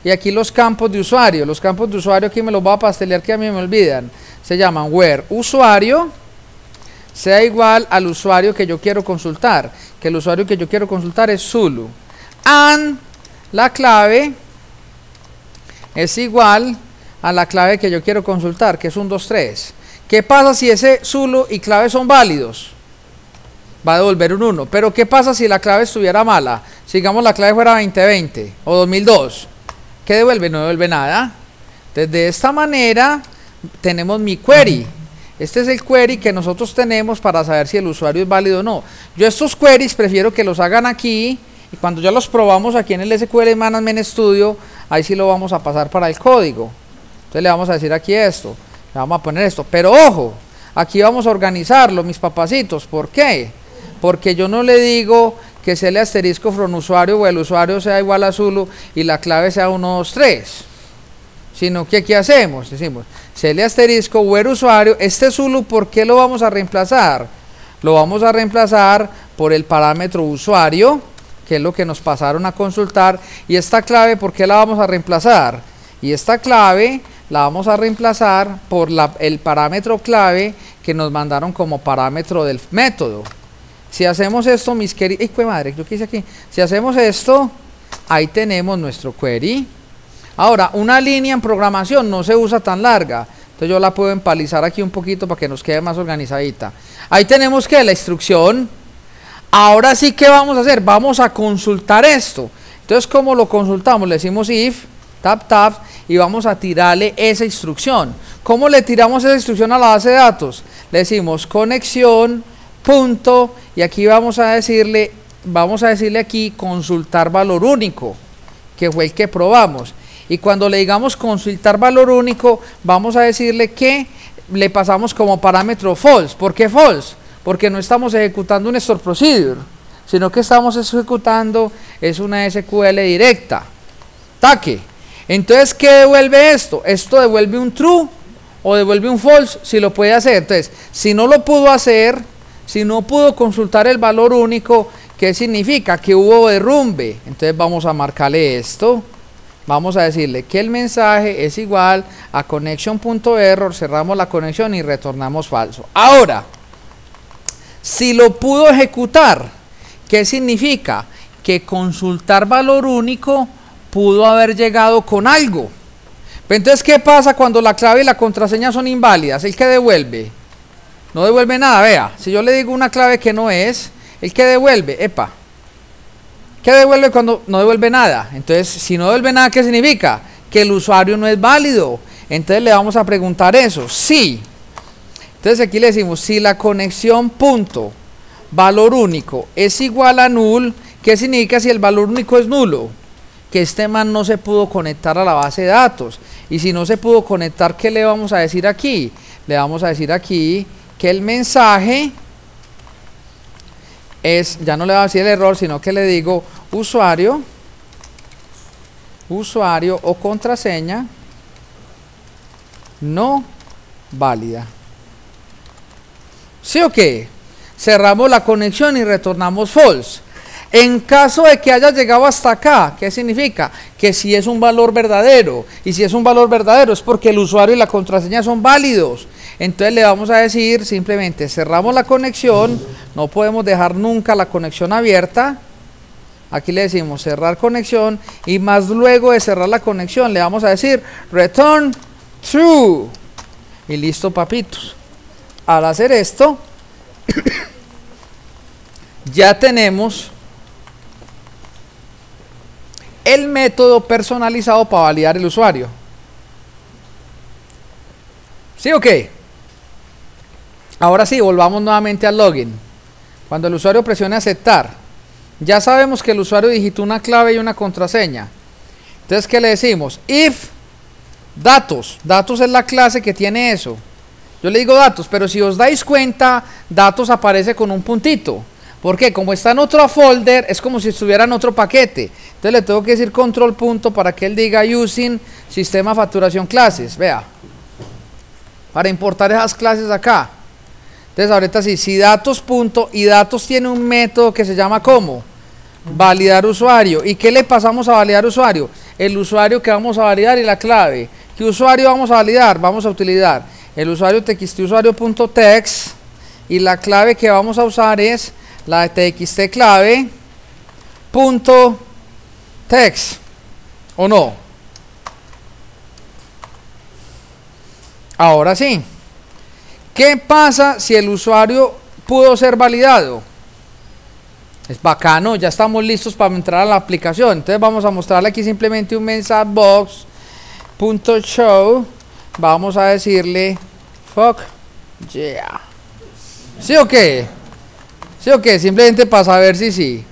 y aquí los campos de usuario. Los campos de usuario aquí me los voy a pastelear que a mí me olvidan. Se llaman where usuario sea igual al usuario que yo quiero consultar, que el usuario que yo quiero consultar es Zulu, and la clave es igual a la clave que yo quiero consultar, que es 123. ¿Qué pasa si ese Zulu y clave son válidos? Va a devolver un 1. Pero ¿qué pasa si la clave estuviera mala? Si digamos la clave fuera 2020 o 2002, ¿qué devuelve? No devuelve nada. Entonces, de esta manera tenemos mi query. Este es el query que nosotros tenemos para saber si el usuario es válido o no. Yo estos queries prefiero que los hagan aquí, y cuando ya los probamos aquí en el SQL Management Studio, ahí sí lo vamos a pasar para el código. Entonces le vamos a decir aquí esto, le vamos a poner esto, pero ojo, aquí vamos a organizarlo, mis papacitos. ¿Por qué? Porque yo no le digo que sea el asterisco from usuario o el usuario sea igual a Zulu y la clave sea 123, sino que aquí hacemos, decimos cele asterisco where usuario. Este Zulu, ¿por qué lo vamos a reemplazar? Lo vamos a reemplazar por el parámetro usuario, que es lo que nos pasaron a consultar. Y esta clave, ¿por qué la vamos a reemplazar? Y esta clave la vamos a reemplazar por el parámetro clave que nos mandaron como parámetro del método. Si hacemos esto, mis queridos, ¡ay, madre! Yo quise aquí. Si hacemos esto, ahí tenemos nuestro query. Ahora, una línea en programación no se usa tan larga, entonces yo la puedo empalizar aquí un poquito para que nos quede más organizadita. Ahí tenemos que la instrucción. Ahora sí, ¿qué vamos a hacer? Vamos a consultar esto. Entonces, ¿cómo lo consultamos? Le decimos if, tap, y vamos a tirarle esa instrucción. ¿Cómo le tiramos esa instrucción a la base de datos? Le decimos conexión, punto, y aquí vamos a decirle aquí consultar valor único, que fue el que probamos. Y cuando le digamos consultar valor único, vamos a decirle que le pasamos como parámetro false. ¿Por qué false? Porque no estamos ejecutando un store procedure, sino que estamos ejecutando es una SQL directa. Taque. Entonces, ¿qué devuelve esto? Esto devuelve un true o devuelve un false, si lo puede hacer. Entonces, si no lo pudo hacer, si no pudo consultar el valor único, ¿qué significa? Que hubo derrumbe. Entonces vamos a marcarle esto. Vamos a decirle que el mensaje es igual a connection.error, cerramos la conexión y retornamos falso. Ahora, si lo pudo ejecutar, ¿qué significa? Que consultar valor único pudo haber llegado con algo. Pero entonces, ¿qué pasa cuando la clave y la contraseña son inválidas? ¿El que devuelve? No devuelve nada, vea. Si yo le digo una clave que no es, ¿el que devuelve? Epa. ¿Qué devuelve cuando no devuelve nada? Entonces, si no devuelve nada, ¿qué significa? Que el usuario no es válido. Entonces le vamos a preguntar eso. Sí. Entonces aquí le decimos, si la conexión punto valor único es igual a null, ¿qué significa si el valor único es nulo? Que este man no se pudo conectar a la base de datos. Y si no se pudo conectar, ¿qué le vamos a decir aquí? Le vamos a decir aquí que el mensaje es, ya no le va a decir el error, sino que le digo usuario o contraseña no válida. ¿Sí o qué? Cerramos la conexión y retornamos false. En caso de que haya llegado hasta acá, ¿qué significa? Que si es un valor verdadero, y si es un valor verdadero es porque el usuario y la contraseña son válidos. Entonces le vamos a decir simplemente cerramos la conexión, no podemos dejar nunca la conexión abierta. Aquí le decimos cerrar conexión y más luego de cerrar la conexión le vamos a decir return true. Y listo, papitos. Al hacer esto, ya tenemos el método personalizado para validar el usuario. ¿Sí o qué? Ahora sí, volvamos nuevamente al login. Cuando el usuario presione aceptar, ya sabemos que el usuario digitó una clave y una contraseña. Entonces, ¿qué le decimos? If datos. Datos es la clase que tiene eso. Yo le digo datos, pero si os dais cuenta, datos aparece con un puntito. ¿Por qué? Como está en otro folder, es como si estuviera en otro paquete. Entonces le tengo que decir control punto para que él diga using sistema facturación clases. Vea. Para importar esas clases acá. Entonces ahorita sí, si datos punto y datos tiene un método que se llama ¿cómo? Validar usuario. ¿Y qué le pasamos a validar usuario? El usuario que vamos a validar y la clave. ¿Qué usuario vamos a validar? Vamos a utilizar el usuario txtusuario.text y la clave que vamos a usar es la de txtclave.text. ¿O no? Ahora sí. ¿Qué pasa si el usuario pudo ser validado? Es bacano, ya estamos listos para entrar a la aplicación. Entonces vamos a mostrarle aquí simplemente un message box.show. Vamos a decirle fuck yeah. ¿Sí o qué? ¿Sí o qué? Simplemente para saber si sí.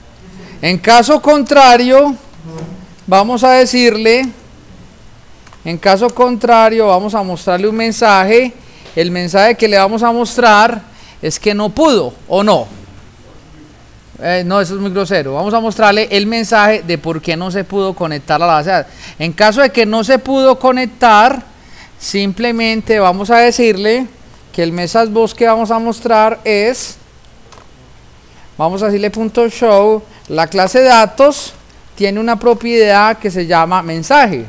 En caso contrario, vamos a decirle, en caso contrario, vamos a mostrarle un mensaje. El mensaje que le vamos a mostrar es que no pudo, ¿o no? No, eso es muy grosero. Vamos a mostrarle el mensaje de por qué no se pudo conectar a la base de datos. En caso de que no se pudo conectar, simplemente vamos a decirle que el message box que vamos a mostrar es, vamos a decirle .show, la clase de datos tiene una propiedad que se llama mensaje.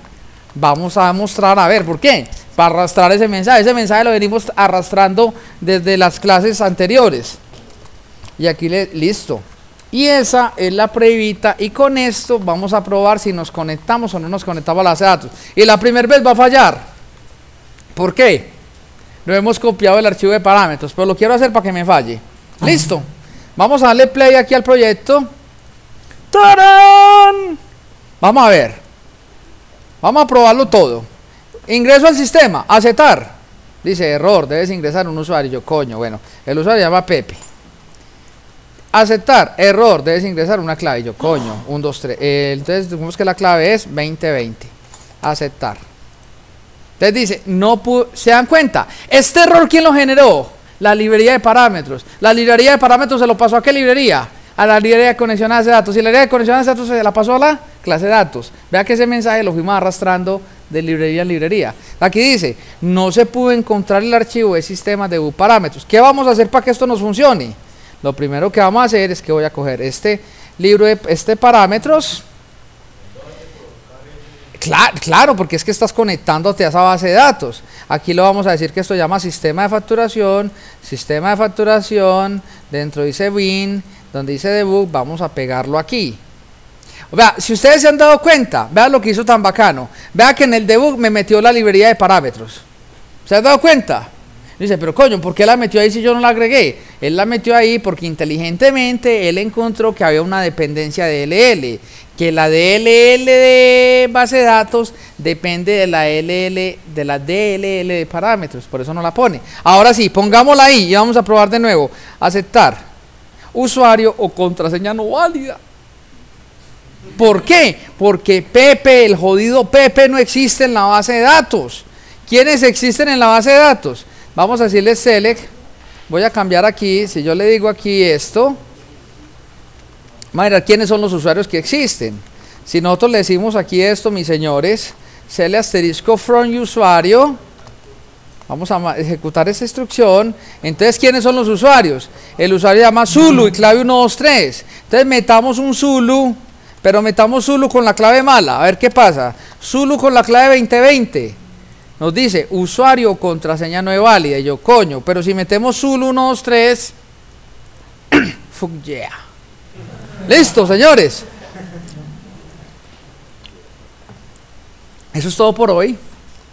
Vamos a mostrar, a ver, ¿por qué? Para arrastrar ese mensaje lo venimos arrastrando desde las clases anteriores. Y aquí listo. Y esa es la pruebita y con esto vamos a probar si nos conectamos o no nos conectamos a la base de datos. Y la primera vez va a fallar. ¿Por qué? No hemos copiado el archivo de parámetros, pero lo quiero hacer para que me falle. Listo. Vamos a darle play aquí al proyecto. ¡Tarán! Vamos a ver. Vamos a probarlo todo. Ingreso al sistema, aceptar. Dice error, debes ingresar un usuario. Yo, coño, bueno, el usuario se llama Pepe. Aceptar, error, debes ingresar una clave. Yo, coño, 1, 2, 3. Entonces, digamos que la clave es 2020. Aceptar. Entonces dice, no pudo, ¿se dan cuenta? Este error, ¿quién lo generó? La librería de parámetros. La librería de parámetros se lo pasó a ¿qué librería? A la librería de conexión a base de datos. Y la librería de conexión a base de datos se la pasó a la clase de datos. Vea que ese mensaje lo fuimos arrastrando de librería en librería. Aquí dice, no se pudo encontrar el archivo de sistemas de parámetros. ¿Qué vamos a hacer para que esto nos funcione? Lo primero que vamos a hacer es que voy a coger este libro de parámetros. Claro, porque es que estás conectándote a esa base de datos. Aquí lo vamos a decir que esto se llama sistema de facturación. Sistema de facturación, dentro dice bin, donde dice debug, vamos a pegarlo aquí. Vea, si ustedes se han dado cuenta, vean lo que hizo tan bacano. Vea que en el debug me metió la librería de parámetros. ¿Se han dado cuenta? Dice, pero coño, ¿por qué la metió ahí si yo no la agregué? Él la metió ahí porque inteligentemente él encontró que había una dependencia de DLL, que la DLL de base de datos depende de la DLL de parámetros, por eso no la pone. Ahora sí, pongámosla ahí y vamos a probar de nuevo. Aceptar usuario o contraseña no válida. ¿Por qué? Porque Pepe, el jodido Pepe, no existe en la base de datos. ¿Quiénes existen en la base de datos? Vamos a decirle select, voy a cambiar aquí, si yo le digo aquí esto, vamos a ver quiénes son los usuarios que existen. Si nosotros le decimos aquí esto, mis señores, select asterisco from usuario, vamos a ejecutar esta instrucción. Entonces, ¿quiénes son los usuarios? El usuario se llama Zulu y clave 123. Entonces metamos un Zulu, pero metamos Zulu con la clave mala, a ver qué pasa. Zulu con la clave 2020. Nos dice, usuario o contraseña no es válida. Y yo, coño, pero si metemos Zulu 123, fuck yeah. Listo, señores. Eso es todo por hoy.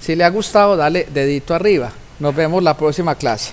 Si le ha gustado, dale dedito arriba. Nos vemos la próxima clase.